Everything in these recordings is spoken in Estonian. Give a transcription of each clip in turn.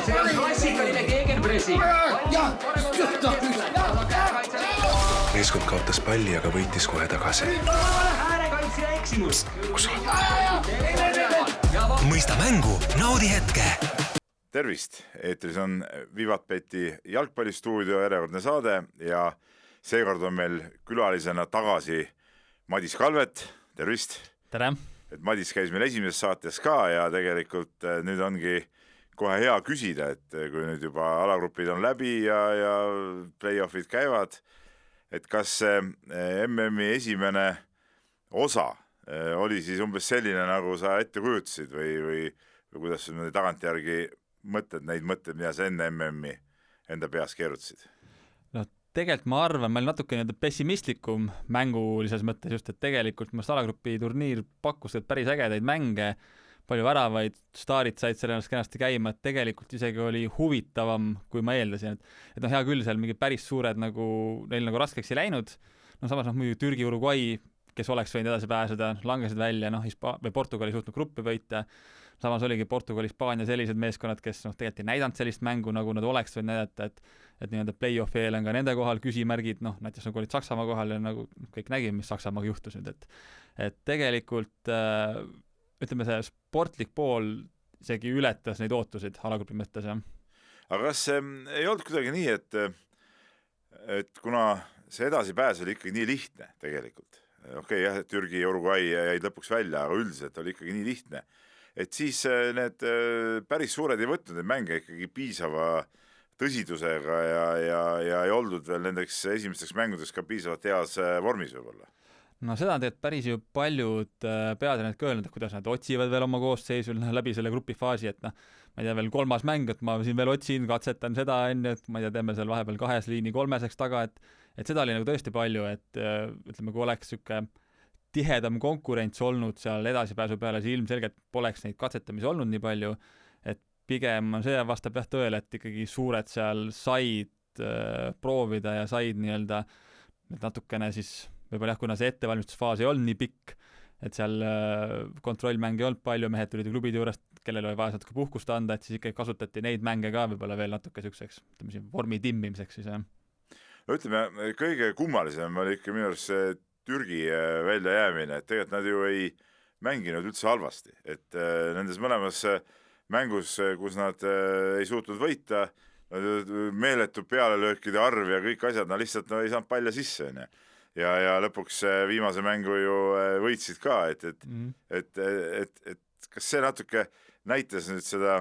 see on klassikaline gegenpressing. Meeskond kaotas palli, aga võitis kohe tagasi. Äärekaitsja eksimus. Kus on? Mõista mängu, naudi hetke. Tervist, eetris on Vivatbeti jalgpallistuudio järjekordne saade ja seekord on meil külalisena tagasi Madis Kalvet. Tervist! Tere! Et Madis käis meil esimeses saates ka ja tegelikult nüüd ongi kohe hea küsida, et kui nüüd juba alagrupid on läbi ja playoffid käivad, et kas MM-i esimene osa oli siis umbes selline, nagu sa ette kujutasid või kuidas sa tagantjärgi mõtled neid mõtteid, mida sa enne MM-i enda peas keerutasid? No tegelikult ma arvan, ma olin natuke pessimistlikum mängulises mõttes just, et tegelikult must alagrupi turniir pakkus päris ägedaid mänge, palju väravaid, staarid said selle ennast kenasti käima, et tegelikult isegi oli huvitavam, kui ma eeldasin, et hea küll, seal mingi päris suured neil raskeks ei läinud, samas muidu Türgi, Uruguay, kes oleks võinud edasi pääseda, langesid välja, või Portugali suutnud gruppi võita, samas oligi Portugal, Hispaania sellised meeskonnad, kes tegelikult ei näidanud sellist mängu, nagu nad oleks võinud näidata, et nii-öelda play-off'i eel on ka nende kohal küsimärgid, näiteks nagu olid Saksamaa kohal ja nagu kõik nägime, mis Saksamaaga juhtus nüüd, et tegelikult ütleme, see sportlik pool isegi ületas neid ootusid alagrupi mõttes, jah. Aga kas ei olnud kuidagi nii, et kuna see edasipääs oli ikkagi nii lihtne tegelikult, jah, Türgi ja Uruguay jäid lõpuks välja, aga üldiselt oli ikkagi nii lihtne, et siis need päris suured ei võtnud neid mänge ikkagi piisava tõsidusega ja ei oldud veel nendeks esimesteks mängudeks ka piisavalt heas vormis võib-olla? No seda on tegelikult päris ju paljud peatreenerid ka öelnud, et kuidas nad otsivad veel oma koosseisul läbi selle grupifaasi, et ma ei tea, veel 3. mäng, et ma siin veel otsin, katsetan seda, et ma ei tea, teeme seal vahepeal 2 liini 3 taga, et seda oli nagu tõesti palju, et ütleme, kui oleks siuke tihedam konkurents olnud seal edasipääsu peale, siis ilmselgelt poleks neid katsetamisi olnud nii palju, et pigem see vastab jah tõele, et ikkagi suured seal said proovida ja said nii-öelda natukene siis võib-olla jah, kuna see ettevalmistusfaas ei olnud nii pikk, et seal kontrollmänge ei olnud palju, mehed tulid klubide juurest, kellel oli vaja natuke puhkust anda, et siis ikkagi kasutati neid mänge ka võib-olla veel natuke siukseks, ütleme siin vormi timmimiseks siis, jah. No ütleme, kõige kummalisem oli ikka minu arust see Türgi väljajäämine, et tegelikult nad ju ei mänginud üldse halvasti, et nendes mõlemas mängus, kus nad ei suutnud võita, meeletu pealelöökide arv ja kõik asjad, nad lihtsalt ei saanud palja sisse, ja lõpuks viimase mängu ju võitsid ka, et kas see natuke näitas nüüd seda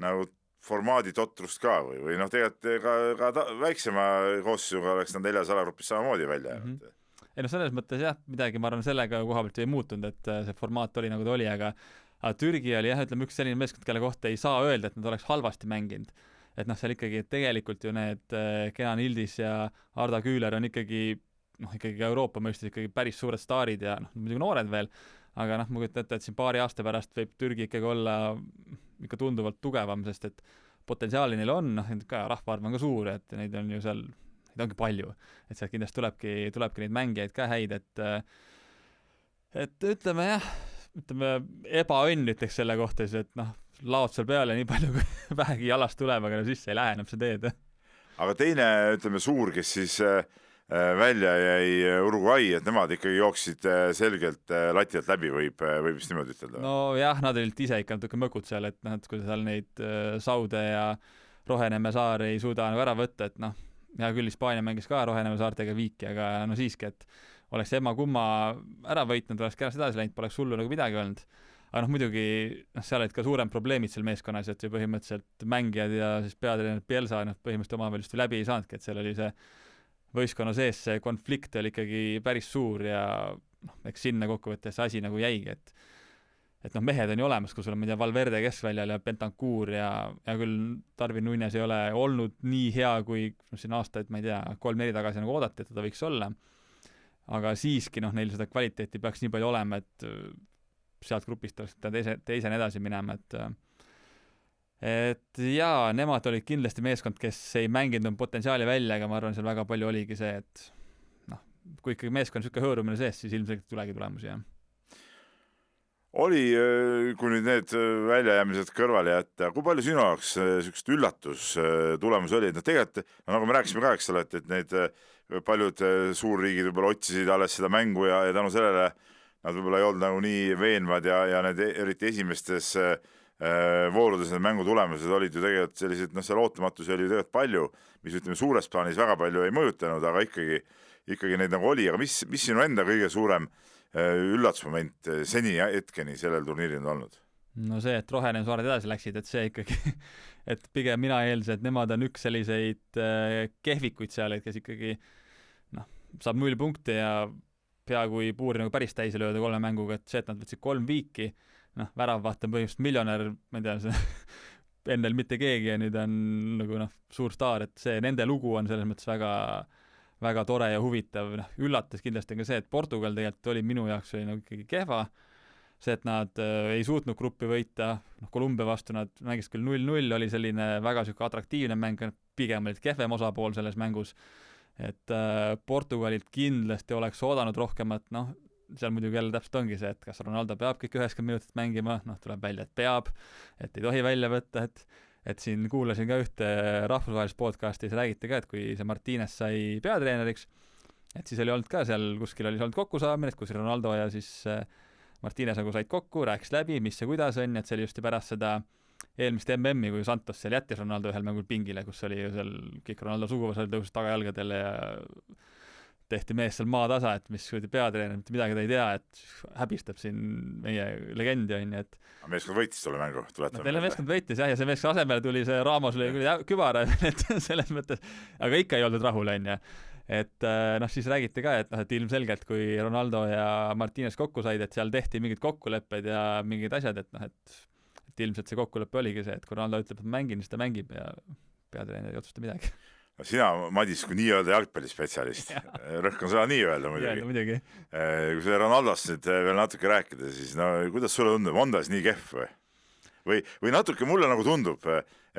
nagu formaadi totrust ka või tegelikult ka väiksema koosseisuga oleks nad 4. alagrupis samamoodi välja jäänud. Ei selles mõttes jah, midagi ma arvan sellega koha pealt ei muutunud, et see formaat oli nagu ta oli, aga Türgi oli jah, ütleme üks selline meeskond, kelle kohta ei saa öelda, et nad oleks halvasti mänginud. Et seal ikkagi tegelikult ju need Kenan Ildis ja Arda Küüler on ikkagi Euroopa mõistes ikkagi päris suured staarid ja muidugi noored veel, aga ma kujutan ette, et siin paari aasta pärast võib Türgi ikkagi olla ikka tunduvalt tugevam, sest et potentsiaali neil on, ka rahvaarv on ka suur, et neid on ju seal, neid ongi palju, et seal kindlasti tulebki neid mängijaid ka häid, et ütleme jah, ebaõnn ütleks selle kohta siis, et laod seal peale nii palju, kui vähegi jalast tuleb, aga sisse ei lähe enam see teed. Aga teine, ütleme suur, kes siis välja jäi Uruguay, et nemad ikkagi jooksid selgelt lati alt läbi, võib vist niimoodi ütelda. No jah, nad olid ise ikka natuke mõkud seal, et kui seal neid Saude ja Rohenemme saar ei suuda ära võtta, et hea küll Hispaania mängis ka Rohenemme saartega viiki, aga siiski, et oleks emma-kumma ära võitnud, oleks kenasti edasi läinud, poleks hullu nagu midagi olnud. Aga muidugi seal olid ka suurem probleemid seal meeskonnas, et ju põhimõtteliselt mängijad ja siis peatreener Bielsa põhimõtteliselt omavahel just läbi ei saanudki, et seal oli see võistkonna sees see konflikt oli ikkagi päris suur ja eks sinna kokkuvõttes see asi nagu jäigi, et mehed on ju olemas, kui sul on Valverde keskväljal ja Bentancur ja küll Darwin Núñez ei ole olnud nii hea, kui siin aastaid, ma ei tea, 3-4 tagasi nagu oodati, et ta võiks olla. Aga siiski neil seda kvaliteeti peaks nii palju olema, et sealt grupist oleks teisene edasi minema, et jaa, nemad olid kindlasti meeskond, kes ei mänginud potentsiaali välja, aga ma arvan, seal väga palju oligi see, et kui ikkagi meeskond niisugune hõõrumine sees, siis ilmselt tulegi tulemusi, jah. oli, kui nüüd need väljajäämised kõrvale jätta, kui palju sinu jaoks niisugust üllatustulemus oli, et tegelikult, nagu me rääkisime ka, eks ole, et need paljud suurriigid võib-olla otsisid alles seda mängu ja tänu sellele nad võib-olla ei olnud nagu nii veenvad ja need eriti esimestes voorudes need mängu tulemused olid ju tegelikult sellised, seal ootamatusi oli ju tegelikult palju, mis ütleme suures plaanis väga palju ei mõjutanud, aga ikkagi neid nagu oli, aga mis sinu enda kõige suurem üllatusmoment seni hetkeni sellel turniiril on olnud? No see, et Roheneeme saared edasi läksid, et see ikkagi, et pigem mina eeldasin, et nemad on üks selliseid kehvikuid seal, et kes ikkagi saab 0 punkti ja peaaegu ei puuri nagu päris täis lööda 3 mänguga, et see, et nad võtsid 3 viiki, väravvaht on põhimõtteliselt miljonär, ma ei tea, see ennel mitte keegi ja nüüd on nagu suur staar, et see nende lugu on selles mõttes väga väga tore ja huvitav, üllatas kindlasti ka see, et Portugal tegelikult oli minu jaoks oli nagu ikkagi kehva, see, et nad ei suutnud gruppi võita, Kolumbia vastu nad mängis küll 0-0, oli selline väga süke atraktiivne mäng, pigem olid kehvem osapool selles mängus, et Portugalilt kindlasti oleks oodanud rohkemat, seal muidugi jälle täpselt ongi see, et kas Ronaldo peab kõik 90 minutit mängima, tuleb välja, et peab, et ei tohi välja võtta, et siin kuulasin ka ühte rahvusvahelist podcasti, see räägiti ka, et kui see Martínez sai peatreeneriks, et siis oli olnud ka seal, kuskil oli olnud kokkusaamine, et kus Ronaldo ja siis Martínez nagu said kokku, rääkis läbi, mis ja kuidas on, et see oli just pärast seda eelmist MM-i, kui Santos seal jättis Ronaldo ühel mängul pingile, kus oli ju seal kõik Ronaldo suguvõsal tõusis tagajalgadele ja tehti mees seal maatasa, et mis peatreener, mitte midagi ta ei tea, et häbistab siin meie legendi on ju, et meeskond võitis tolle mängu, tuletame. Teile meeskond võitis jah, ja see meeskond asemele tuli see Ramos oli kübara, et selles mõttes, aga ikka ei olnud rahul on ju. Et siis räägiti ka, et ilmselgelt kui Ronaldo ja Martínez kokku said, et seal tehti mingid kokkulepped ja mingid asjad, et ilmselt see kokkulepe oligi see, et kui Ronaldo ütleb, et mängin, siis ta mängib ja peatreener ei otsusta midagi. Sina, Madis, kui nii-öelda jalgpallispetsialist, rõhk on seda nii öelda muidugi. Kui see Ronaldost nüüd veel natuke rääkida, siis kuidas sulle tundub, on ta siis nii kehv või natuke mulle nagu tundub,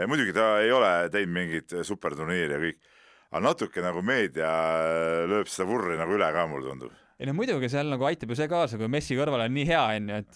muidugi ta ei ole teinud mingit superturniiri ja kõik, aga natuke nagu meedia lööb seda vurri nagu üle ka, mulle tundub. Ei muidugi seal nagu aitab ju see kaasa, kui Messi kõrval on nii hea on ju, et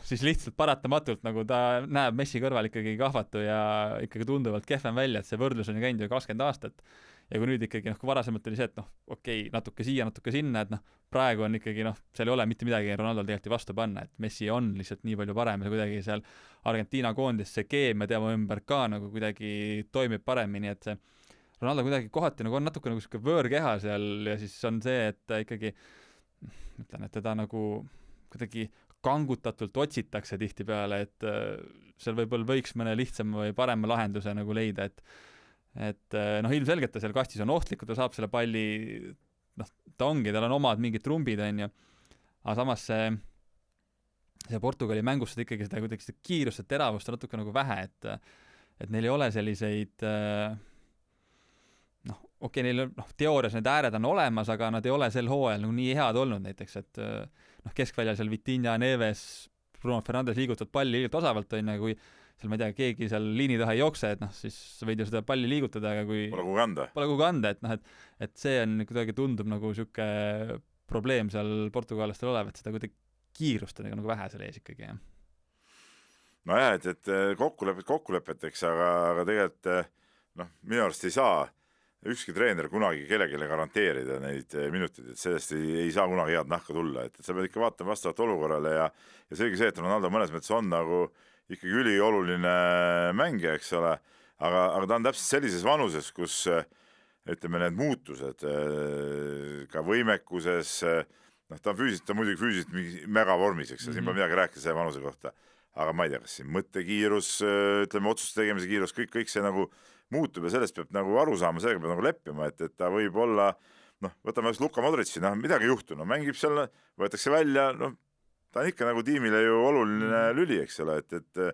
siis lihtsalt paratamatult nagu ta näeb Messi kõrval ikkagi kahvatu ja ikkagi tunduvalt kehvem välja, et see võrdlus on ju käinud ju 20 aastat ja kui nüüd ikkagi kui varasemalt oli see, et okei, natuke siia, natuke sinna, et praegu on ikkagi seal ei ole mitte midagi Ronaldol tegelikult vastu panna, et Messi on lihtsalt nii palju parem ja kuidagi seal Argentiina koondis see keemia tema ümber ka nagu kuidagi toimib paremini, et see Ronaldo kuidagi kohati nagu on natuke nagu siuke võõrkeha seal ja siis on see, et ta ikkagi ütlen, et teda nagu kuidagi kangutatult otsitakse tihtipeale, et seal võib-olla võiks mõne lihtsama või parema lahenduse nagu leida, et ilmselgelt ta seal kastis on ohtlik, kui ta saab selle palli, ta ongi, tal on omad mingid trumbid, on ju, aga samas see Portugali mängus seda ikkagi seda kuidagi seda kiirust ja teravust on natuke nagu vähe, et neil ei ole selliseid okei, neil teoorias need ääred on olemas, aga nad ei ole sel hooajal nagu nii head olnud näiteks, et keskväljal seal Vitinha, Neves, Bruno Fernandes liigutavad palli liigut osavalt on ja kui seal ma ei tea, keegi seal liini taha ei jookse, et siis võid ju seda palli liigutada, aga kui pole kuhugi anda, et see on kuidagi tundub nagu siuke probleem seal portugallastel olev, et seda kuidagi kiirust on nagu vähe seal ees ikkagi, jah. Nojah, et kokkulepeteks, aga tegelikult minu arust ei saa ükski treener kunagi kellelegi garanteerida neid minuteid, et sellest ei saa kunagi head nahka tulla, et sa pead ikka vaatama vastavalt olukorrale ja seegi see, et Ronaldo mõnes mõttes on nagu ikkagi ülioluline mängija, eks ole, aga ta on täpselt sellises vanuses, kus ütleme need muutused ka võimekuses, ta on füüsiliselt, ta muidugi füüsiliselt megavormis, eks siin pole midagi rääkida selle vanuse kohta, aga ma ei tea, kas siin mõttekiirus, ütleme otsuste tegemise kiirus, kõik see nagu muutub ja sellest peab nagu aru saama, sellega peab nagu leppima, et ta võib olla, võtame just Luka Modritsi, midagi ei juhtu, mängib seal, võetakse välja, ta on ikka nagu tiimile ju oluline lüli, eks ole, see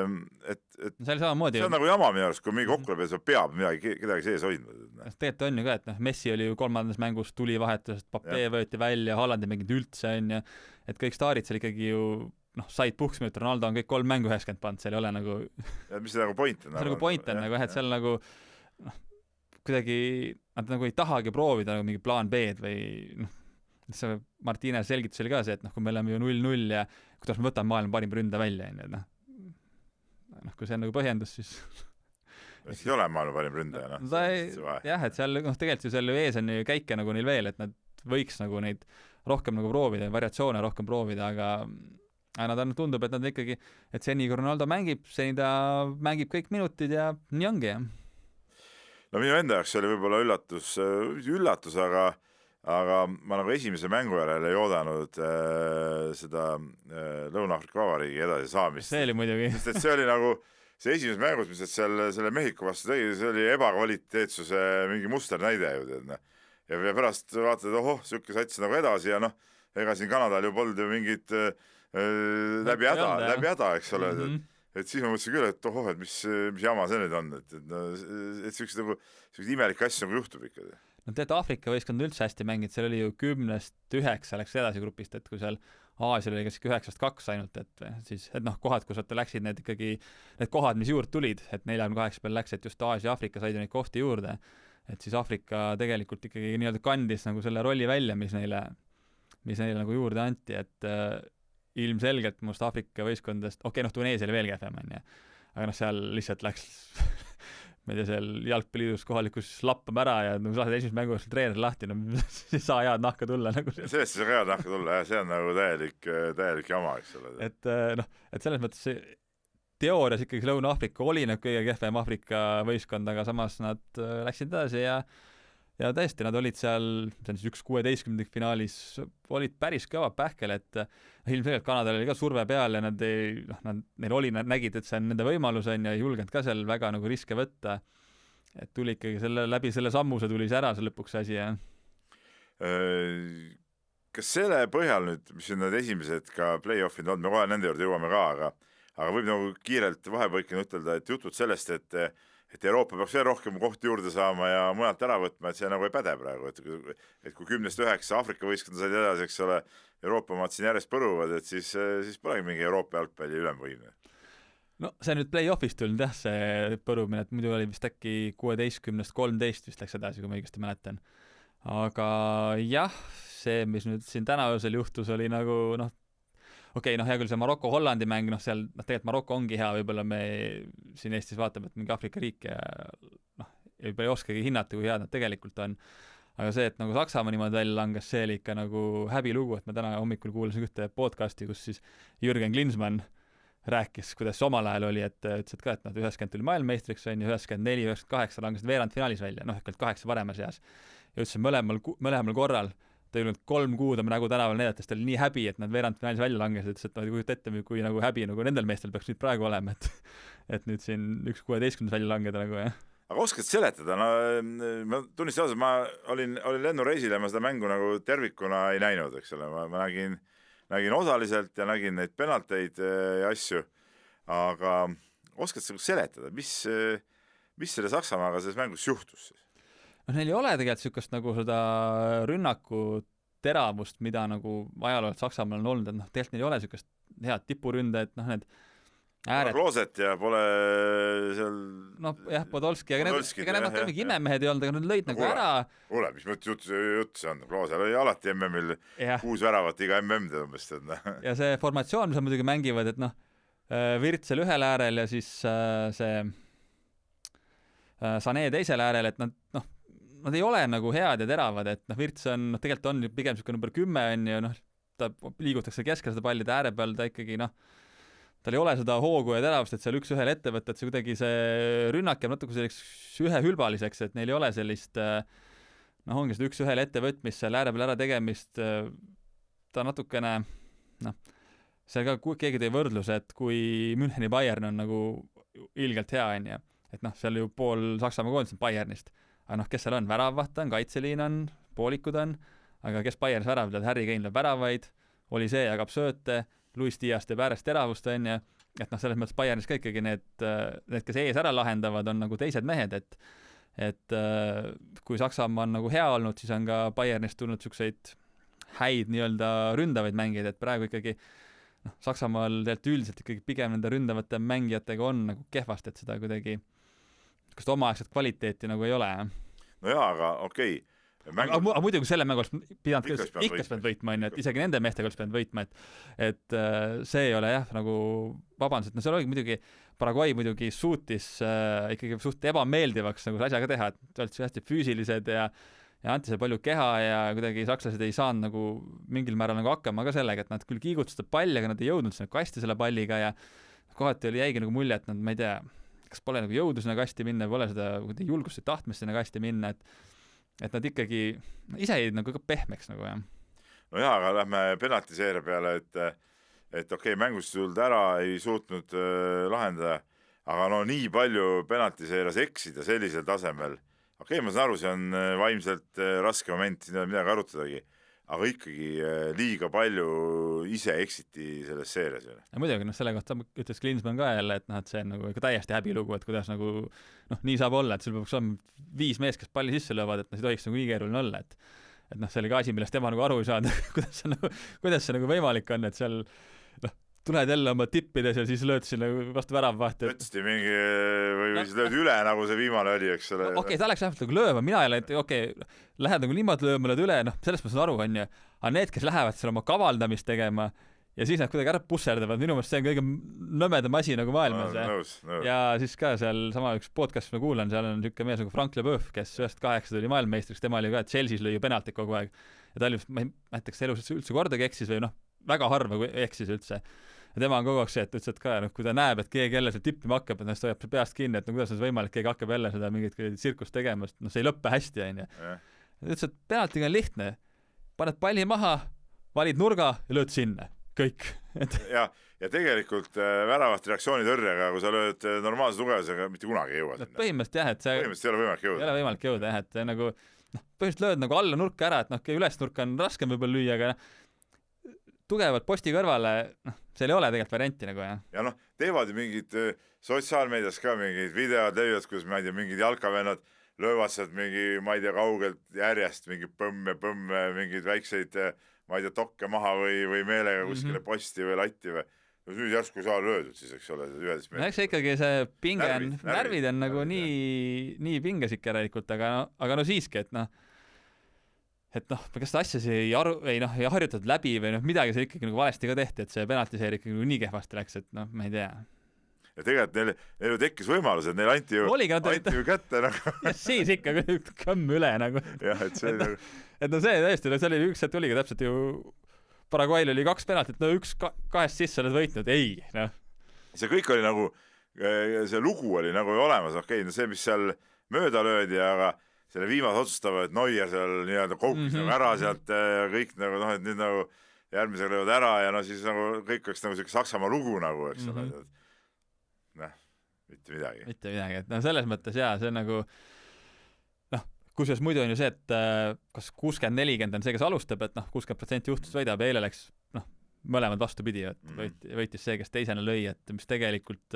on nagu jama minu arust, kui mingi kokkulepe peab kedagi sees hoidma. Tegelikult on ju ka, et Messi oli ju 3. mängus tuli vahetusest, Papee võeti välja, Haaland ei mänginud üldse, on ju, et kõik staarid seal ikkagi ju said puhksime, et Ronaldo on kõik 3 mängu 90 pannud, seal ei ole nagu mis see nagu point on? See nagu point on, et seal nagu kuidagi nad nagu ei tahagi proovida nagu mingi plaan B-d või see Martinez selgitus oli ka see, et noh, kui me oleme ju 0-0 ja kuidas me võtame maailma parim ründa välja, noh, kui see on nagu põhjendus, siis ei ole maailma parim ründaja, jah, et seal tegelikult ju selle ees on ju käike nagu neil veel, et nad võiks nagu neid rohkem nagu proovida, variatsioone rohkem proovida, aga nad tundub, et nad ikkagi, et seni kui Ronaldo mängib, seni ta mängib kõik minutid ja nii ongi, jah. No minu enda jaoks oli võib-olla üllatus, aga ma nagu esimese mängu järel ei oodanud seda Lõuna-Aafrika Vabariigi edasi saamist. See oli muidugi. Sest et see oli nagu see esimeses mängus, mis selle Mehhiko vastu tegi, see oli ebakvaliteetsuse mingi musternäide ju tead. Ja pärast vaatad, siuke sats nagu edasi ja noh, ega siin Kanadal ju polnud ju mingit läbi häda, eks ole. Et siis ma mõtlesin küll, et et mis jama see nüüd on, et siuksed imelikke asju nagu juhtub ikka. No tead, Aafrika võistkond üldse hästi mängid, seal oli ju 10-9 läks edasi grupist, et kui seal Aasial oli kas 9-2 ainult, et noh, kohad, kus läksid need ikkagi, need kohad, mis juurde tulid, et 48 peal läks, et just Aasia ja Aafrika said neid kohti juurde, et siis Aafrika tegelikult ikkagi nii-öelda kandis nagu selle rolli välja, mis neile nagu juurde anti, et ilmselgelt must Aafrika võistkondadest, Tuneesia oli veel kehvem, aga seal lihtsalt läks ma ei tea, seal jalgpalliliidus kohalikus lappama ära ja nagu saad esimest mängu treener lahti, siis saa head nahka tulla nagu. Sellest ei saa head nahka tulla, see on nagu täielik jama, eks ole. Et selles mõttes teoorias ikkagi Lõuna-Aafrika oli nagu kõige kehvem Aafrika võistkond, aga samas nad läksid edasi ja tõesti, nad olid seal, see on siis 1/16 finaalis, olid päris kõva pähkel, et ilmselgelt Kanadal oli ka surve peal ja nad nägid, et see on nende võimalus ja ei julgenud ka seal väga nagu riske võtta. Et tuli ikkagi läbi selle sammuse tuli see ära see lõpuks asi, jah. Kas selle põhjal nüüd, mis on need esimesed ka play-offid olnud, me kohe nende juurde jõuame ka, aga võib nagu kiirelt vahepõikena ütelda, et jutud sellest, et Euroopa peaks veel rohkem kohti juurde saama ja mujalt ära võtma, et see nagu ei päde praegu, et kui 10-9 Aafrika võistkond said edasi, eks ole, Euroopa maad siin järjest põruvad, et siis polegi mingi Euroopa jalgpalli ülemvõimne. No see nüüd play-offist tulnud jah, see põrumine, et muidu oli vist äkki 16-13 vist läks edasi, kui ma õigesti mäletan. Aga jah, see, mis nüüd siin täna öösel juhtus, oli nagu hea küll see Maroko-Hollandi mäng, seal tegelikult Maroko ongi hea, võib-olla me siin Eestis vaatame, et mingi Aafrika riik ja ei oskagi hinnata, kui head nad tegelikult on. Aga see, et nagu Saksamaa niimoodi välja langes, see oli ikka nagu häbilugu, et ma täna hommikul kuulasin ühte podcasti, kus siis Jürgen Klinsmann rääkis, kuidas omal ajal oli, et ütlesid ka, et 90 tuli maailmameistriks, 94, 98 langesid veerandfinaalis välja, 8 parema seas. Ja ütlesin mõlemal korral, ta ei olnud 3 kuud oma nägu tänaval näidates, ta oli nii häbi, et nad veerandfinaalis välja langesid, ütles, et kujuta ette, kui nagu häbi nagu nendel meestel peaks nüüd praegu olema, et nüüd siin 1/16 välja langeda nagu, jah. Aga oskad seletada? Ma tunnistan ausalt, ma olin lennureisil ja ma seda mängu nagu tervikuna ei näinud, eks ole, ma nägin osaliselt ja nägin neid penalteid ja asju, aga oskad seletada, mis selle Saksamaaga selles mängus juhtus siis? Neil ei ole tegelikult sükast nagu seda rünnaku teravust, mida nagu ajalooliselt Saksamaal on olnud, et tegelikult neil ei ole sükast head tipuründe, et need ääred... Klooset ja pole seal... Podolski, aga need mingi imemehed ei olnud, aga nad lõid nagu ära. Kuule, mis jutt see on? Kloose oli alati MM-il 6 väravat iga MM tead umbes. Ja see formatsioon, mis nad muidugi mängivad, et Virtsel ühel äärel ja siis see Sané teisel äärel, et nad ei ole nagu head ja teravad, et Virts on, tegelikult on pigem selline number 10 on ju, ta liigutakse keskel seda pallide ääre peal, ta ikkagi tal ei ole seda hoogu ja teravust, et seal üks-ühel ette võtta, et see kuidagi see rünnak jääb natuke selleks ühehülbaliseks, et neil ei ole sellist ongi seda üks-ühel ettevõtmist, seal ääre peal ära tegemist, ta natukene seal ka keegi tõi võrdluse, et kui Müncheni Bayern on nagu ilgelt hea on ju, et seal ju pool Saksamaa koondis on Bayernist, aga kes seal on, väravvaht on, kaitseliin on, poolikud on, aga kes Bayernis värav tead, Harry Kane lööb väravaid, oli see jagab sööte, Luis Diaz teeb äärest teravust on ju, et selles mõttes Bayernis ka ikkagi need, kes ees ära lahendavad, on nagu teised mehed, et kui Saksamaa on nagu hea olnud, siis on ka Bayernist tulnud selliseid häid nii-öelda ründavaid mängijaid, et praegu ikkagi Saksamaal tegelikult üldiselt ikkagi pigem nende ründavate mängijatega on nagu kehvast, et seda kuidagi kas omaaegset kvaliteeti nagu ei ole. No jaa, aga okei. aga muidugi selle mängu oleks pidanud ikka võitma, et isegi nende meestega oleks pidanud võitma, et see ei ole jah, nagu vabandus, et seal oligi muidugi Paraguay muidugi suutis ikkagi suht ebameeldivaks nagu asjaga teha, et olid hästi füüsilised ja anti see palju keha ja kuidagi sakslased ei saanud nagu mingil määral nagu hakkama ka sellega, et nad küll kiigutasid palli, aga nad ei jõudnud sinna kasti selle palliga ja kohati jäigi nagu mulje, et nad, ma ei tea, kas pole nagu jõudu sinna kasti minna, pole seda julgust ja tahtmist sinna kasti minna, et nad ikkagi ise jäid nagu ka pehmeks nagu jah. No jaa, aga lähme penaltiseeria peale, et okei, mängust tulnud ära, ei suutnud lahendada, aga no nii palju penaltiseerias eksida sellisel tasemel. Okei, ma saan aru, see on vaimselt raske moment, siin ei ole midagi arutadagi, aga ikkagi liiga palju ise eksiti selles seerias. Ja muidugi, selle kohta ütles Klinsmann ka jälle, et see on nagu ikka täiesti häbilugu, et kuidas nagu nii saab olla, et sul peaks olema 5 meest, kes palli sisse löövad, et see tohiks nagu nii keeruline olla, et see oli ka asi, millest tema nagu aru ei saanud, kuidas see nagu võimalik on, et seal tuled jälle oma tippides ja siis lööd sinna vastu väravvahti. Võtsti mingi, või siis lööd üle, nagu see viimane oli, eks ole. Okei, ta läks vähemalt nagu lööma, mina ei ole, et lähed nagu niimoodi lööma, lööd üle, sellest ma saan aru, on ju. Aga need, kes lähevad seal oma kavaldamist tegema ja siis nad kuidagi ära pusserdavad, minu meelest see on kõige nõmedam asi nagu maailmas. Nõus. Ja siis ka seal sama üks podcast, ma kuulan, seal on niisugune mees nagu Frank Leboeuf, kes 98 tuli maailmameistriks, tema oli ka, et Chelsea's lõi penaltit kogu aeg. Ja ta oli, ma ei näiteks elus üldse kordagi eksis või väga harva eksis üldse. Ja tema on kogu aeg see, et ütles, et ka, kui ta näeb, et keegi jälle seal tippima hakkab, et ta hoiab peast kinni, et kuidas on võimalik, keegi hakkab jälle seda mingit tsirkust tegema, sest see ei lõppe hästi, on ju. Ütles, et penaltiga on lihtne. Paned palli maha, valid nurga ja lööd sinna. Kõik. Ja tegelikult väravast reaktsioonitõrjega, kui sa lööd normaalse tugevusega, mitte kunagi ei jõua sinna. Põhimõtteliselt jah, et see põhimõtteliselt ei ole võimalik jõuda. Ei ole võimalik jõuda, jah, et nagu põhimõtteliselt lööd nagu alla nurka ära, et üles nurka on raskem võib-olla lüüa, aga tugevalt posti kõrvale, seal ei ole tegelikult varianti nagu, jah. Ja teevad ju mingid sotsiaalmeedias ka mingid videod levivad, kus ma ei tea, mingid jalkavennad löövad sealt mingi, ma ei tea, kaugelt järjest mingi põmme, mingid väikseid, ma ei tea, tokke maha või meelega kuskile posti või latti või. Nüüd järsku saa löödud siis, eks ole, 11 meetrit. Eks ikkagi see pinge närvid on nagu nii pinges ikka järelikult, aga siiski, et kas seda asja ei harjutatud läbi või midagi see ikkagi nagu valesti ka tehti, et see penaltiseeri ikkagi nii kehvasti läks, et ma ei tea. Ja tegelikult neil ju tekkis võimalus, et neil anti ju kätte nagu. Ja siis ikka kõmm üle nagu. Jah, et see nagu. Et see tõesti, see oli üks hetk oligi täpselt ju Paraguayl oli 2 penaltit, üks 2 sisse oled võitnud, ei. See kõik oli nagu, see lugu oli nagu olemas, see, mis seal mööda löödi, aga selle viimase otsustava, et Neuer seal nii-öelda koukis nagu ära sealt ja kõik nagu, et nüüd nagu järgmisega löövad ära ja siis nagu kõik oleks nagu selline Saksamaa lugu nagu, eks ole. Mitte midagi. Mitte midagi, et selles mõttes jaa, see on nagu kusjuures muidu on ju see, et kas 60-40 on see, kes alustab, et 60% juhtust võidab ja eile läks mõlemad vastupidi, et võitis see, kes teisena lõi, et mis tegelikult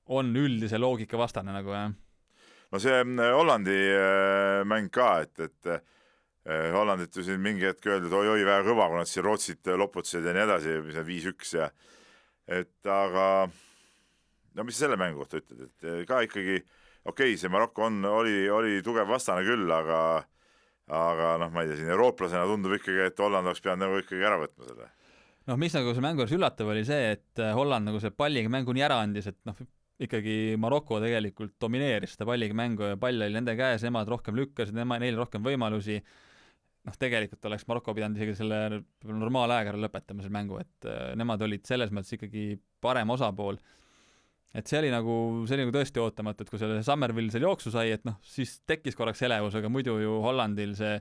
on üldise loogika vastane nagu, jah. No see Hollandi mäng ka, et Hollandit ju siin mingi hetk öeldud, oi, väga kõva, kui nad siin Rootsit loputasid ja nii edasi, mis on 5-1 ja aga mis selle mängu kohta ütled, et ka ikkagi okei, see Marokko oli tugev vastane küll, aga ma ei tea, siin eurooplasena tundub ikkagi, et Holland oleks pidanud nagu ikkagi ära võtma selle. Mis nagu see mängu üllatav oli see, et Holland nagu see palliga mängu nii ära andis, et ikkagi Marokko tegelikult domineeris seda palliga mängu ja pall oli nende käes, nemad rohkem lükkasid, neil rohkem võimalusi. Tegelikult oleks Marokko pidanud isegi selle normaalaega lõpetama selle mängu, et nemad olid selles mõttes ikkagi parem osapool. Et see oli nagu tõesti ootamatu, et kui selle Summerville seal jooksu sai, et siis tekkis korraks elevus, aga muidu ju Hollandil see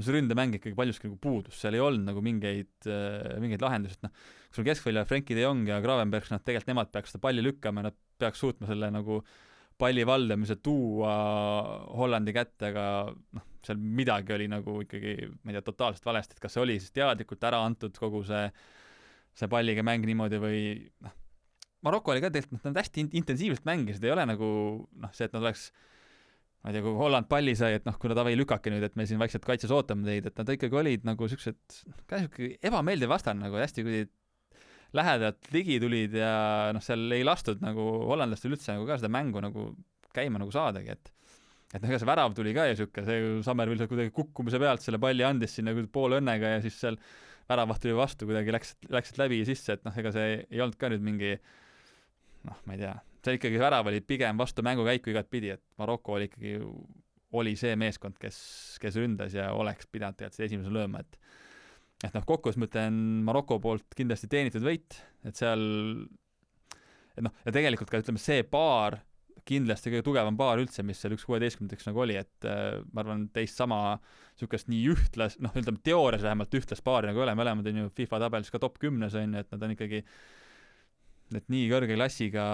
ründemäng ikkagi paljuski nagu puudus, seal ei olnud nagu mingeid lahendusi, et kui sul keskvälja Frenkie de Jong ja Gravenberg, tegelikult nemad peaks seda palli lükkama, nad peaks suutma selle nagu palli valdamise tuua Hollandi kätte, aga seal midagi oli nagu ikkagi, ma ei tea, totaalselt valesti, et kas see oli siis teadlikult ära antud kogu see palliga mäng niimoodi või Marokko oli ka tegelikult, nad hästi intensiivselt mängisid, ei ole nagu see, et nad oleks, ma ei tea, kui Holland palli sai, et kui nad ei lükake nüüd, et me siin vaikselt kaitses ootame teid, et nad ikkagi olid nagu sellised ebameeldiv vastane, nagu hästi kui lähedalt ligi tulid ja seal ei lastud nagu hollandlastel üldse nagu ka seda mängu nagu käima nagu saadagi, et et ega see värav tuli ka ja siuke, see Summerville kuidagi kukkumise pealt selle palli andis sinna poole õnnega ja siis seal väravaht tuli vastu, kuidagi läksid läbi sisse, et ega see ei olnud ka nüüd mingi ma ei tea, see ikkagi värav oli pigem vastu mängukäiku igat pidi, et Maroko oli see meeskond, kes ründas ja oleks pidanud tegelikult see esimese lööma, et kokkuvõttes mõtlen Maroko poolt kindlasti teenitud võit, et seal ja tegelikult ka ütleme see paar kindlasti kõige tugevam paar üldse, mis seal 1-16 nagu oli, et ma arvan, teist sama niisugust nii ühtlas, ütleme teoorias vähemalt ühtlas paari nagu mõlemad on ju FIFA tabelis ka top 10 on ju, et nad on ikkagi et nii kõrge klassiga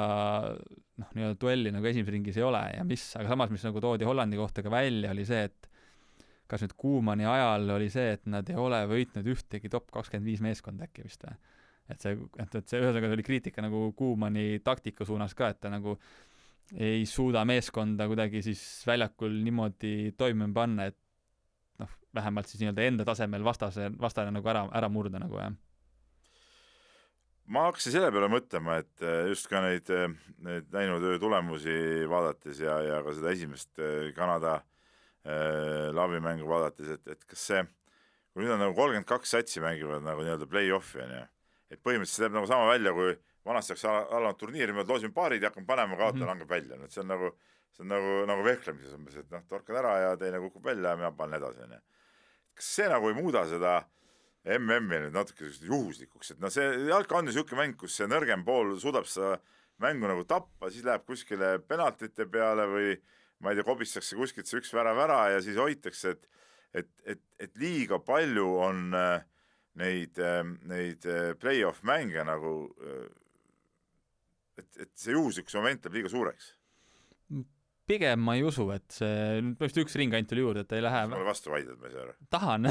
nii-öelda duelli nagu esimeses ringis ei ole ja aga samas, mis nagu toodi Hollandi kohta ka välja, oli see, et kas nüüd Koemani ajal oli see, et nad ei ole võitnud ühtegi top 25 meeskonda äkki vist või? Et see ühesõnaga oli kriitika nagu Koemani taktika suunas ka, et ta nagu ei suuda meeskonda kuidagi siis väljakul niimoodi toimima panna, et vähemalt siis nii-öelda enda tasemel vastane nagu ära murda nagu jah. Ma hakkasin selle peale mõtlema, et just ka neid näinud tulemusi vaadates ja ka seda esimest Kanada laabimängu vaadates, et kas see, kui nüüd on nagu 32 satsi mängivad nagu nii-öelda play-off'i on ju, et põhimõtteliselt see teeb nagu sama välja, kui vanasti oleks alanud turniiri, me loosime paarid ja hakkame panema, kaotaja langeb välja. See on nagu vehklemises umbes, et torkad ära ja teine kukub välja ja mina panen edasi. Kas see nagu ei muuda seda MM-i nüüd natuke juhuslikuks, et see jalka on ju siuke mäng, kus see nõrgem pool suudab seda mängu nagu tappa, siis läheb kuskile penaltite peale või ma ei tea, kobistakse kuskilt see üks värav ära ja siis hoitakse, et liiga palju on neid play-off mänge nagu, et see juhuslikus moment läheb liiga suureks. Pigem ma ei usu, et see, nüüd üks ring ainult oli juurde, et ei lähe. Mulle vastu vaidled, ma ei saa aru. Tahan.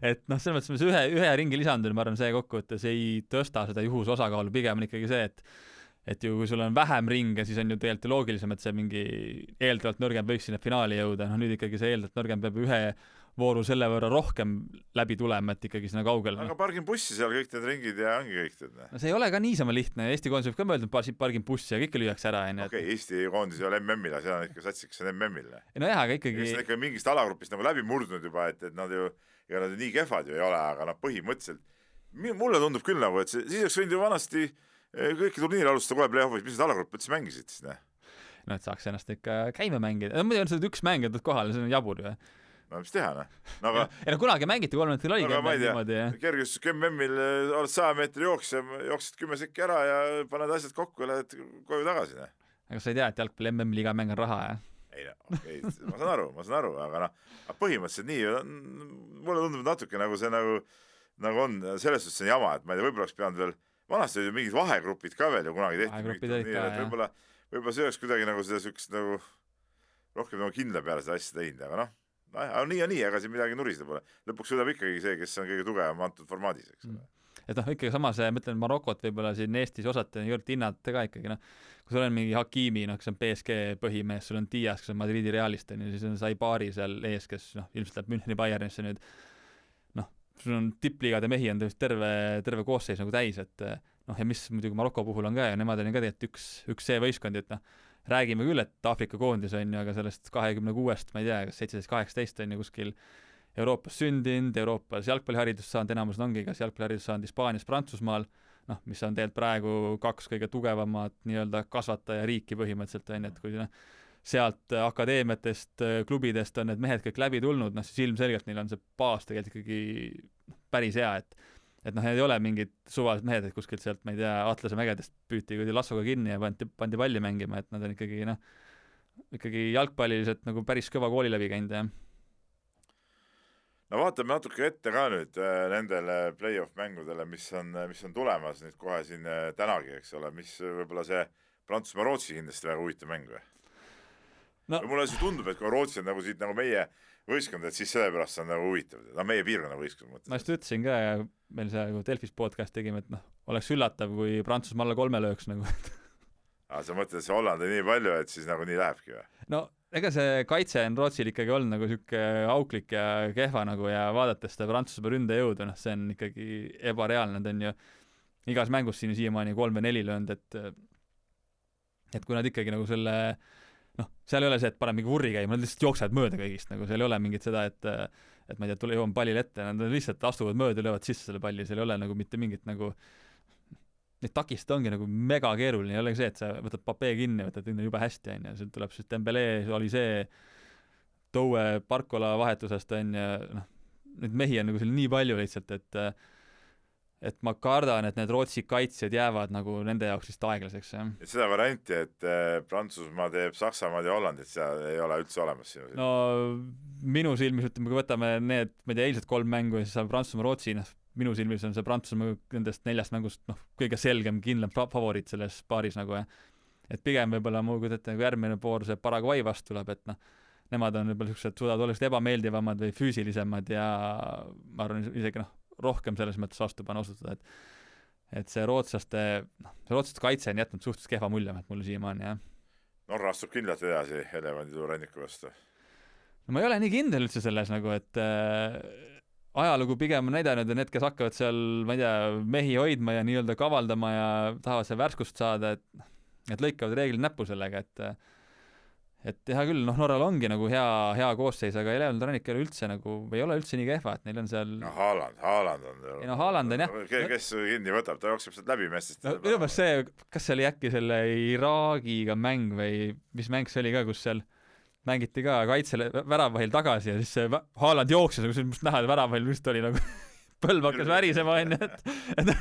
Et selles mõttes ühe ringi lisandun, ma arvan, see kokkuvõttes ei tõsta seda juhuse osakaalu, pigem on ikkagi see, et ju kui sul on vähem ringe, siis on ju tegelikult loogilisem, et see mingi eeldavalt nõrgem võiks sinna finaali jõuda, nüüd ikkagi see eeldavalt nõrgem peab ühe vooru selle võrra rohkem läbi tulema, et ikkagi sinna kaugel. Aga pargin bussi seal kõik need ringid ja ongi kõik need. No see ei ole ka niisama lihtne, Eesti koondis võib ka mõelda pargin bussi ja kõike lüüakse ära. Okei, Eesti koondis ei ole MM-il, seal on ikka satsiks MM-il. No jah, aga ikkagi... Eks ikka mingist alagrupist nagu läbi murdnud juba, et nad ju nii kehvad ju ei ole, aga põhimõtteliselt mulle tundub küll nagu, et siis oleks võinud ju vanasti kõiki turniiri alustada kohe play-off'is, mis need alagrupp üldse mängisid siis, ne? No, et saaks ennast ikka käima mängida. No, muidu on seda üks mäng, et kohale, see on jabur ju. No, mis teha, ne? No, aga... kunagi mängiti 3 meetril oli niimoodi. Kergustus MM-il oled 100 meetri jooksid 10 sekki ära ja paned asjad kokku ja lähed koju tagasi, ne? Aga sa ei tea, et jalgpalli MM-il iga mäng on raha, jah? Ei, okei, ma saan aru, aga põhimõtteliselt nii, mulle tundub natuke nagu see nagu on, selles suhtes see jama, et ma ei tea, võib-olla oleks pidanud veel, vanasti oli mingid vahegrupid ka veel ju kunagi tehti, võib-olla see oleks kuidagi nagu seda sükst nagu rohkem nagu kindla peale seda asja teinud, aga nii ja nii, aga siin midagi nuriseda pole. Lõpuks suudab ikkagi see, kes on kõige tugevam antud formaadis, eks ole. Et ikkagi samas, mõtlen Marokot võib-olla siin Eestis osata jõult hinnata ka ikkagi, kui sul on mingi Hakimi, kes on PSG põhimees, sul on Dias, kes on Madridi Realist, siis on Saibari seal ees, kes ilmselt läheb Müncheni Bayernisse nüüd, sul on tippliigade mehi on terve koosseis nagu täis, et ja mis muidugi Maroko puhul on ka ja nemad on ka tegelikult üks see võistkond, et räägime küll, et Aafrika koondis on ju, aga sellest 26-st, ma ei tea, kas 17-18 on ju kuskil Euroopas sündinud, Euroopas jalgpalliharidust saanud, enamus ongi kas jalgpalliharidust saanud Hispaanias, Prantsusmaal, mis on tegelikult praegu 2 kõige tugevamat nii-öelda kasvataja riiki põhimõtteliselt on, et kui sealt akadeemiatest, klubidest on need mehed kõik läbi tulnud, siis ilmselgelt neil on see baas tegelikult ikkagi päris hea, et need ei ole mingid suvalised mehed, et kuskilt sealt, ma ei tea, Atlase mägedest püüti lassoga kinni ja pandi palli mängima, et nad on ikkagi jalgpalliliselt nagu päris kõva kooli läbi käinud, jah. No vaatame natuke ette ka nüüd nendele play-off mängudele, mis on tulemas nüüd kohe siin tänagi, eks ole, mis võib-olla see Prantsusmaa-Rootsi kindlasti väga huvitav mäng või? No. Mulle siis tundub, et kui Rootsi on nagu siit nagu meie võistkond, et siis sellepärast on nagu huvitav. Meie piirkonna võistkond mõttes. Ma just ütlesin ka, meil see Delfis podcast tegime, et oleks üllatav, kui Prantsusmaa alla 3 lööks nagu. Sa mõtled, et see Holland on nii palju, et siis nagu nii lähebki või? No, ega see kaitse on Rootsil ikkagi olnud nagu siuke auklik ja kehva nagu ja vaadates seda Prantsusmaa ründejõudu, see on ikkagi ebareaalne, nad on ju igas mängus siin siiamaani 3 või 4 löönud, et kui nad ikkagi nagu selle noh, seal ei ole see, et paneb mingi vurri käima, nad lihtsalt jooksevad mööda kõigist, nagu seal ei ole mingit seda, et ma ei tea, jõuan pallile ette, nad lihtsalt astuvad mööda, löövad sisse selle palli, seal ei ole nagu mitte mingit nagu, neid takistada ongi nagu mega keeruline, ei olegi see, et sa võtad Papee kinni, võtad jube hästi, on ju, seal tuleb siis Dembele, oli see Toue Barcola vahetusest, on ju, noh, neid mehi on nagu seal nii palju lihtsalt, et ma kardan, et need Rootsi kaitsjad jäävad nagu nende jaoks vist aeglaseks. Et seda varianti, et Prantsusmaa teeb Saksamaad ja Hollandit, seda ei ole üldse olemas sinu silmis? No minu silmis, ütleme, kui võtame need, ma ei tea, eilsed 3 mängu ja siis saab Prantsusmaa Rootsi, noh, minu silmis on see Prantsusmaa nendest 4 mängust, noh, kõige selgem, kindlam favoriit selles paaris nagu, et pigem võib-olla ma kujutan nagu järgmine pool see Paraguay vastu tuleb, et noh, nemad on võib-olla siuksed, suudavad olla ebameeldivamad või füüsilisemad ja ma arvan isegi noh, rohkem selles mõttes vastupanu osutada, et see rootslaste kaitse on jätnud suhteliselt kehva mulje, et mulle siiamaani, jah. Norra astub kindlalt edasi elevandituru ränniku vastu. No ma ei ole nii kindel üldse selles nagu, et ajalugu pigem on näidanud ja need, kes hakkavad seal, ma ei tea, mehi hoidma ja nii-öelda kavaldama ja tahavad seal värskust saada, et lõikavad reeglid näppu sellega, et hea küll, noh, Norral ongi nagu hea koosseis, aga elevandituru rannik ei ole üldse nagu, ei ole üldse nii kehva, et neil on seal no Haaland on ei no Haaland on jah. Kes kinni võtab, ta jookseb sealt läbi meestest. No minu meelest see, kas see oli äkki selle Iraagiga mäng või mis mäng see oli ka, kus seal mängiti ka kaitsele väravahil tagasi ja siis see Haaland jookses, nagu see must näha, et väravahil vist oli nagu põlv hakkas värisema, on ju, et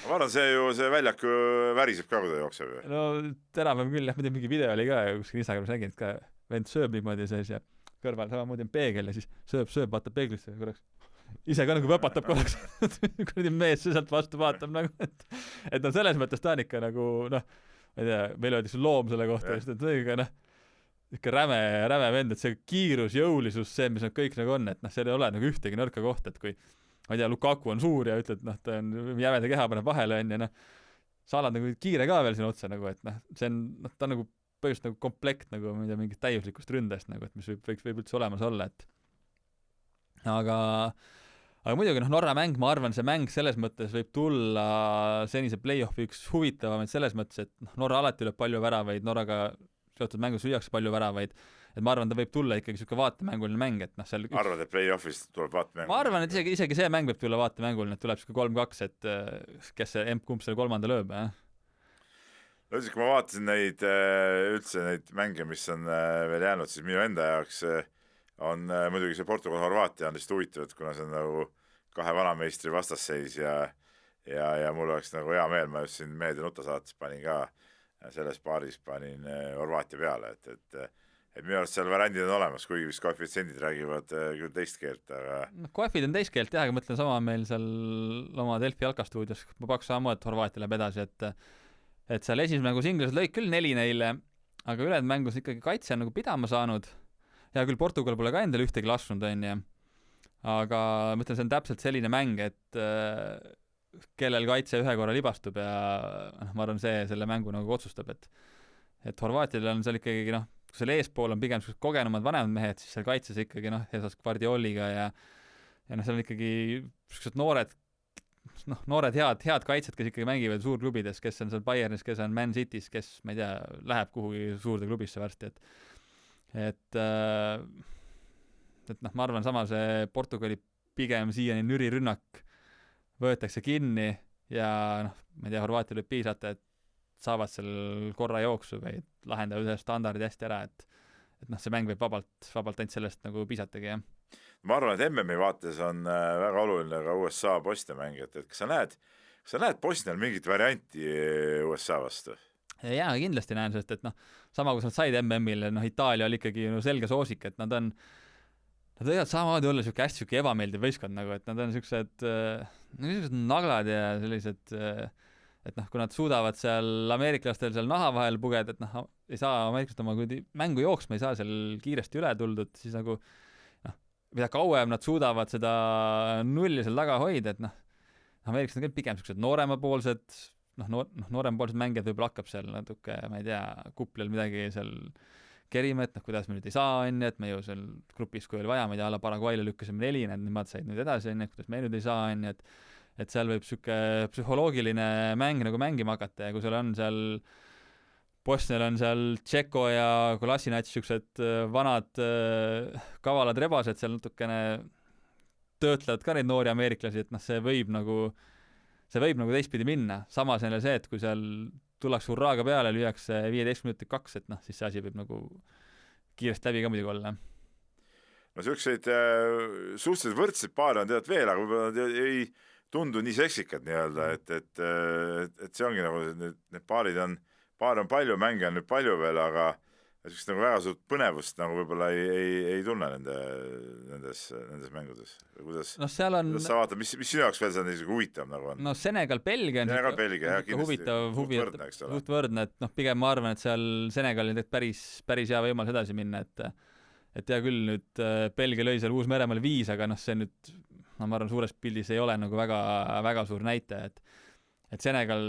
ma arvan, see väljak väriseb ka, kui ta jookseb. No tänapäev küll, jah, ma tean, mingi video oli ka, kuskil Instagramis nägin, et ka vend sööb niimoodi sees ja kõrval samamoodi on peegel ja siis sööb, vaatab peeglisse korraks. Ise ka nagu võpatab korraks. Kuradi mees sealt vastu vaatab nagu, et no selles mõttes ta on ikka nagu, noh, ma ei tea, meil öeldi loom selle kohta, et õiga, noh, ikka räme vend, et see kiirus, jõulisus, see, mis nad kõik nagu on, et noh, seal ei ole nagu ühtegi nõrka kohta, et kui ma ei tea, Lukaku on suur ja ütled, noh, ta on jämeda keha, paneb vahele, on ja noh, Saalad nagu kiire ka veel siin otsa nagu, et noh, see on, noh, ta on nagu põhjust nagu komplekt nagu, ma ei tea, mingit täiuslikust ründest nagu, et mis võib üldse olemas olla, et aga muidugi, noh, Norra mäng, ma arvan, see mäng selles mõttes võib tulla senise play-offi üks huvitavamaid selles mõttes, et noh, Norra alati lööb palju väravaid, Norraga seotud mängus lüüakse palju väravaid, et ma arvan, ta võib tulla ikkagi niisugune vaatemänguline mäng, et noh, seal arvad, et play-offis tuleb vaatemänguline? Ma arvan, et isegi see mäng võib tulla vaatemänguline, et tuleb niisugune 3-2, et kes see kumb selle kolmanda lööb, jah? No kui ma vaatasin neid üldse neid mänge, mis on veel jäänud, siis minu enda jaoks on muidugi see Portugal-Horvaatia on lihtsalt huvitav, kuna see on nagu 2 vanameistri vastasseis ja mul oleks nagu hea meel, ma just siin Meedia Nuta saates panin ka selles paaris panin Horvaatia peale, et minu arust seal variandid on olemas, kuigi vist koefitsiendid räägivad küll teist keelt, aga no, koefid on teist keelt jah, aga mõtlen sama meil seal oma Delfi jalkastuudios, ma pakkus samamoodi, et Horvaatia läheb edasi, et seal esimeses mängus inglased lõid küll 4 neile, aga ülejäänud mängus ikkagi kaitse on nagu pidama saanud. Hea küll, Portugal pole ka endale ühtegi lasnud, on ju. Aga ma ütlen, see on täpselt selline mäng, et kellel kaitse ühe korra libastub ja ma arvan, see selle mängu nagu otsustab, et Horvaatial on seal ikkagi, noh, kui seal eespool on pigem kogenumad vanemad mehed, siis seal kaitses ikkagi, noh, eesas Guardioliga ja noh, seal on ikkagi noored head kaitsed, kes ikkagi mängivad suurklubides, kes on seal Bayernis, kes on Man City's, kes, ma ei tea, läheb kuhugi suurde klubisse varsti, et noh, ma arvan, sama see Portugali pigem siiani nüri rünnak võetakse kinni ja noh, ma ei tea, Horvaatial võib piisata, et saavad seal korra jooksu või lahendavad ühe standardi hästi ära, et noh, see mäng võib vabalt ainult sellest nagu piisatagi, jah. Ma arvan, et MM-i vaates on väga oluline ka USA-Bosnia mäng, et kas sa näed Bosnial mingit varianti USA vastu? Jaa, kindlasti näen, sest et noh, sama kus nad said MM-ile, noh, Itaalia oli ikkagi selge soosik, et nad võivad samamoodi olla niisugune hästi niisugune ebameeldiv võistkond nagu, et nad on niisugused naglad ja sellised, et noh, kui nad suudavad seal ameeriklastel seal naha vahel pugeda, et noh, ei saa ameeriklased oma mängu jooksma, ei saa seal kiiresti üle tuldud, siis nagu noh, mida kauem nad suudavad seda nulli seal taga hoida, et noh, ameeriklased on kõik pigem niisugused nooremapoolsed, nooremapoolsed mängijad võib-olla hakkab seal natuke, ma ei tea, kuplil midagi seal kerime, et noh, kuidas me nüüd ei saa, on ju, et me ju seal grupis, kui oli vaja, ma ei tea, Paraguay'le lükkasime 4, nemad said nüüd edasi, on ju, kuidas me nüüd ei saa, on ju, et seal võib niisugune psühholoogiline mäng nagu mängima hakata ja kui seal on seal Bosnial on seal Tšeko ja Kolasinac siuksed vanad kavalad rebased seal natukene töötlevad ka neid noori ameeriklasi, et see võib nagu teistpidi minna. Samas jälle see, et kui seal tullakse hurraaga peale, lüüakse 15 minutit 2, et siis see asi võib nagu kiiresti läbi ka muidugi olla. No selliseid suhteliselt võrdseid paare on tead veel, aga võib-olla nad ei tundu nii seksikad nii-öelda, et see ongi nagu, need paare on palju, mänge on nüüd palju veel, aga sellist nagu väga suurt põnevust nagu võib-olla ei tunne nendes mängudes. Kuidas sa vaatad, mis sinu jaoks veel see huvitav nagu on? No Senegal-Belgia on huvitav, võrdne, et pigem ma arvan, et seal Senegalil päris hea võimalus edasi minna, et hea küll nüüd Belgia lõi seal Uus-Meremaale 5, aga see nüüd, ma arvan, suures pildis ei ole nagu väga suur näite, et Senegal,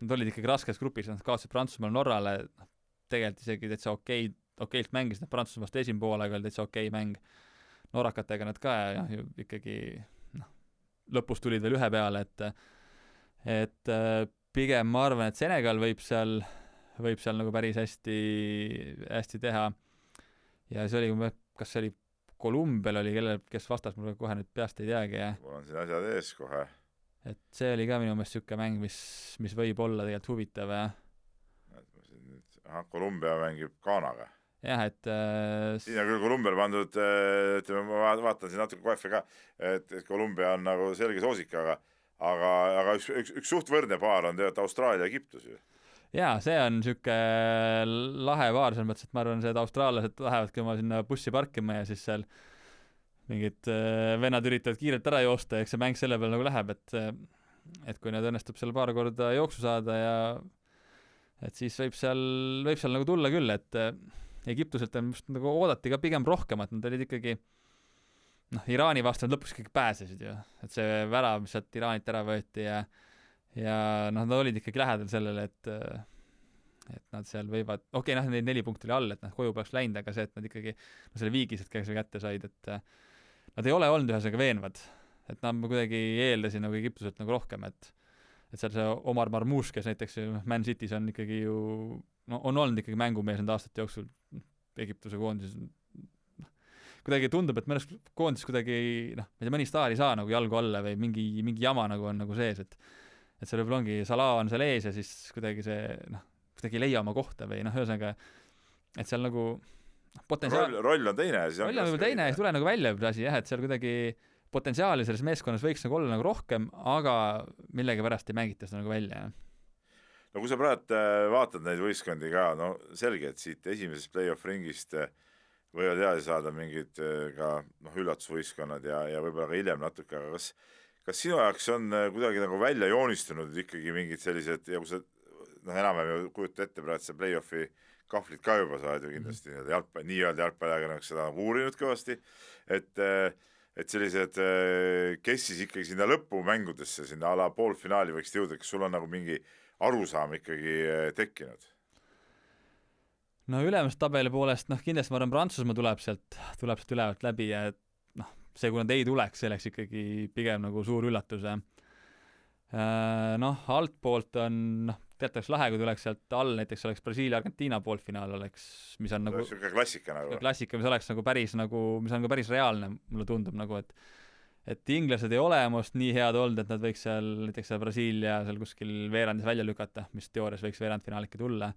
nad olid ikkagi raskes grupis, nad kaotasid Prantsusmaal Norrale, tegelikult isegi täitsa okeilt mängis, nad Prantsusmaa vastu esimene poolaega oli täitsa okei mäng. Norrakatega nad ka ju ikkagi lõpus tulid veel ühe peale, et pigem ma arvan, et Senegal võib seal nagu päris hästi teha. Ja see oli, kas see oli Kolumbial oli, kes vastas, mul kohe nüüd peast ei teagi. Mul on siin asjad ees kohe. Et see oli ka minu meelest siuke mäng, mis võib olla tegelikult huvitav. Kolumbia mängib Ghanaga. Jah, et siin on küll Kolumbial pandud, ütleme, ma vaatan siin natuke koefe ka, et Kolumbia on nagu selge soosik, aga üks suht võrdne paar on tegelikult Austraalia ja Egiptus ju. Jaa, see on siuke lahe paar, selles mõttes, et ma arvan, et austraallased lähevadki oma sinna bussi parkima ja siis seal mingid vennad üritavad kiirelt ära joosta ja eks see mäng selle peale nagu läheb, et kui nad õnnestub seal paar korda jooksu saada ja et siis võib seal nagu tulla küll, et Egiptuselt on just nagu oodati ka pigem rohkem, et nad olid ikkagi Iraani vastu nad lõpuks ikkagi pääsesid ju, et see värav, mis sealt Iraanit ära võeti ja nad olid ikkagi lähedal sellele, et nad seal võivad, neid 4 punkti oli all, et nad koju peaks läinud, aga see, et nad ikkagi selle viigised selle kätte said, et nad ei ole olnud ühesõnaga veenvad, et nad kuidagi eeldasid nagu Egiptuselt nagu rohkem, et seal see Omar Marmoush, kes näiteks Man City's on ikkagi ju, on olnud ikkagi mängumees nende aastate jooksul Egiptuse koondises. Kuidagi tundub, et mõnes koondises kuidagi, mõni staar ei saa nagu jalgu alla või mingi jama nagu on nagu sees, et seal võib-olla ongi Salah on seal ees ja siis kuidagi see, kuidagi ei leia oma kohta või ühesõnaga, et seal nagu potentsiaal... Roll on teine. Roll on teine ja siis tule nagu välja asi, et seal kuidagi potentsiaali selles meeskonnas võiks nagu olla nagu rohkem, aga millegi pärast ei mängita seda nagu välja. No kui sa praegu vaatad neid võistkondi ka, selge, et siit esimesest play-off ringist võivad edasi saada mingid ka üllatusvõistkonnad ja võib-olla ka hiljem natuke, aga kas sinu jaoks on kuidagi nagu välja joonistunud ikkagi mingid sellised, ja kui sa enam ju kujuta ette praegu see play-offi kahvlit ka juba saad ju kindlasti nii-öelda jalgpalliajakirjaniks seda uurinud kõvasti, et sellised, kes siis ikkagi sinna lõpumängudesse, sinna ala poolfinaali võiks jõuda, kas sul on nagu mingi arusaam ikkagi tekkinud? No ülemast tabeli poolest, kindlasti ma arvan, Prantsusmaa tuleb sealt ülevalt läbi ja see, kui nad ei tuleks, see oleks ikkagi pigem nagu suur üllatus. Altpoolt on, teatavaks lahe, kui tuleks sealt all, näiteks oleks Brasiilia-Argentiina poolfinaal oleks, mis on nagu klassika, mis oleks nagu päris nagu, mis on ka päris reaalne, mulle tundub nagu, et inglased ei ole must nii head olnud, et nad võiks seal näiteks Brasiilia seal kuskil veerandis välja lükata, mis teoorias võiks veerandfinaal ikka tulla.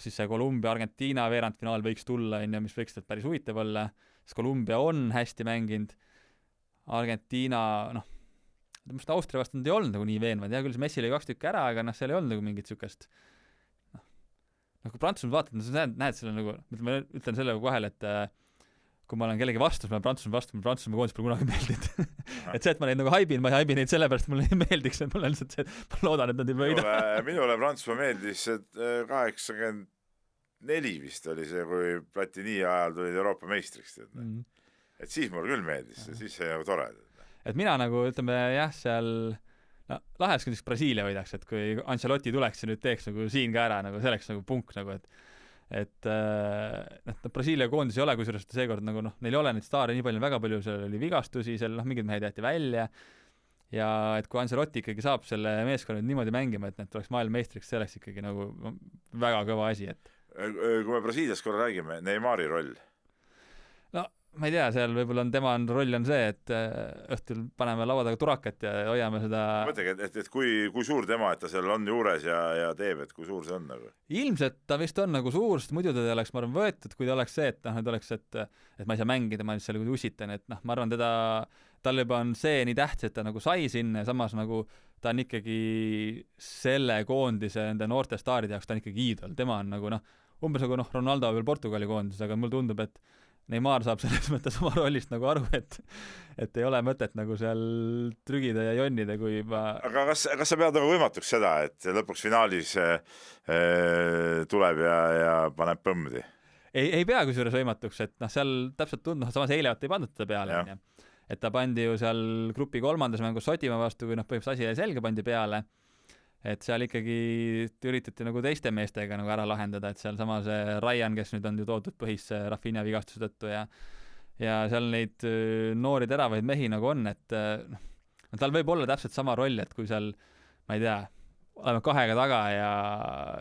Siis see Kolumbia-Argentiina veerandfinaal võiks tulla, mis võiks päris huvitav olla, sest Kolumbia on hästi mänginud, Argentiina, must Austria vastu nad ei olnud nagu nii veenvad, küll see Messi lõi 2 tükki ära, aga seal ei olnud nagu mingit sükest. Kui Prantsusmaa vaatad, näed selle nagu, ma ütlen selle vahel, et kui ma olen kellegi vastu, ma olen Prantsusmaa koondis pole kunagi meeldinud. Et see, et ma neid nagu haibin, ma ei haibi neid sellepärast, mulle ei meeldiks, et mul on lihtsalt see, et ma loodan, et nad ei võida. Minule Prantsusmaa meeldis, et 84 vist oli see, kui Platini ajal tulid Euroopa meistriks. Et siis mulle küll meeldis, siis see nagu tore. Et mina nagu, ütleme, seal lahes kui Brasiilia võidaks, et kui Ancelotti tuleks ja nüüd teeks nagu siin ka ära, nagu selleks nagu punk, nagu, et Brasiilia koondis ei ole, kui seekord nagu neil ei ole neid staare nii palju, väga palju, seal oli vigastusi, seal mingid mehed jäeti välja ja et kui Ancelotti ikkagi saab selle meeskonna niimoodi mängima, et need tuleks maailmameistriks, see oleks ikkagi nagu väga kõva asi, et kui me Brasiilias korra räägime, Neymari roll. no ma ei tea, seal võib-olla tema roll on see, et õhtul paneme laua taga turakat ja hoiame seda mõtlegi, et kui suur tema, et ta seal on juures ja teeb, et kui suur see on nagu? Ilmselt ta vist on nagu suur, sest muidu ta oleks, ma arvan, võetud, kui ta oleks see, et nüüd oleks, et ma ei saa mängida, ma nüüd seal ussitan, et ma arvan, tal juba on see nii tähtis, et ta nagu sai sinna ja samas nagu ta on ikkagi selle koondise nende noorte staaride jaoks, ta on ikkagi iidol, tema on nagu umbes nagu Ronaldo veel Portugali koondises, aga mulle tundub, et Neymar saab selles mõttes oma rollist nagu aru, et ei ole mõtet nagu seal trügida ja jonnida, kui juba aga kas sa pead nagu võimatuks seda, et lõpuks finaalis tuleb ja paneb põmmdi? Ei pea kusjuures võimatuks, et seal täpselt samas eile ei pandud teda peale, et ta pandi ju seal grupi 3. mängus Šotimaa vastu, kui põhimõtteliselt asi jäi selge, pandi peale, et seal ikkagi üritati nagu teiste meestega nagu ära lahendada, et seal sama see Ryan, kes nüüd on ju toodud põhisse Rafinha vigastuse tõttu ja seal neid noori teravaid mehi nagu on, et tal võib olla täpselt sama roll, et kui seal, ma ei tea, oleme 2 taga ja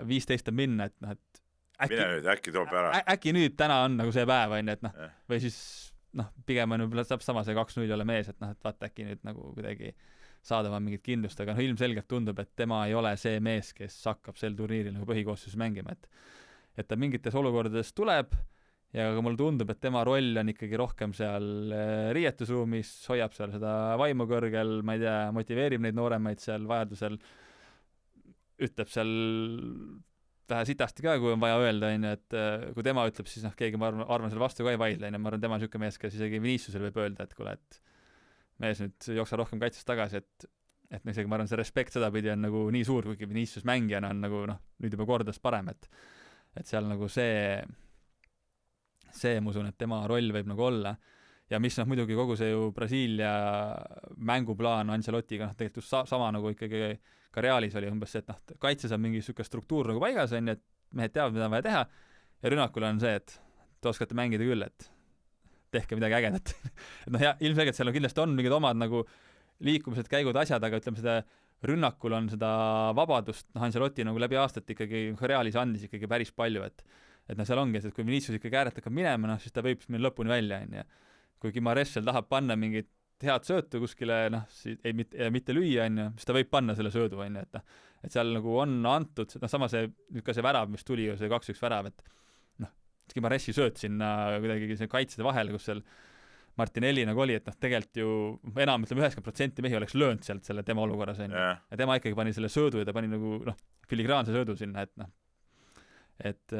15 on minna, et äkki toob ära. Äkki nüüd täna on nagu see päev, on, et või siis pigem on võib-olla saab sama see 2-0 ole mees, et vaata äkki nüüd nagu kuidagi saada mingit kindlust, aga ilmselgelt tundub, et tema ei ole see mees, kes hakkab sel turniiril nagu põhikoosseisus mängima, et ta mingites olukordades tuleb ja aga mulle tundub, et tema roll on ikkagi rohkem seal riietusruumis, hoiab seal seda vaimu kõrgel, ma ei tea, motiveerib neid nooremaid seal vajadusel, ütleb seal vähe sitasti ka, kui on vaja öelda, et kui tema ütleb, siis keegi ma arvan selle vastu ka ei vaidle, ma arvan, tema on niisugune mees, kes isegi Viniciusel võib öelda, et kuule, et mees nüüd jooksa rohkem kaitsest tagasi, et isegi ma arvan, see respekt sedapidi on nagu nii suur, kuigi Vinicius mängijana on nagu nüüd juba kordades parem, et seal nagu see ma usun, et tema roll võib nagu olla ja mis muidugi kogu see ju Brasiilia mänguplaan Ancelottiga tegelikult just sama nagu ikkagi ka Realis oli umbes see, et kaitses on mingi niisugune struktuur nagu paigas, on, et mehed teavad, mida on vaja teha ja rünnakul on see, et te oskate mängida küll, et tehke midagi ägedat. et ilmselgelt seal kindlasti on mingid omad nagu liikumised, käigud, asjad, aga ütleme seda rünnakul on seda vabadust, Ancelotti nagu läbi aastat ikkagi Realis andis ikkagi päris palju, et seal ongi, et kui Vinicius ikkagi ääret hakkab minema, siis ta võib minna lõpuni välja, on. Kui Guimaraes seal tahab panna mingit head söötu kuskile, mitte lüüa, on, siis ta võib panna selle söödu, on, et seal nagu on antud, sama see värav, mis tuli ju, see 2-1 värav, et Guimaraesi sööt sinna kuidagi kaitsede vahele, kus seal Martinelli nagu oli, et tegelikult ju enam, 90% mehi oleks löönud sealt selle tema olukorras, on. Ja tema ikkagi pani selle söödu ja ta pani nagu filigraanse söödu sinna, et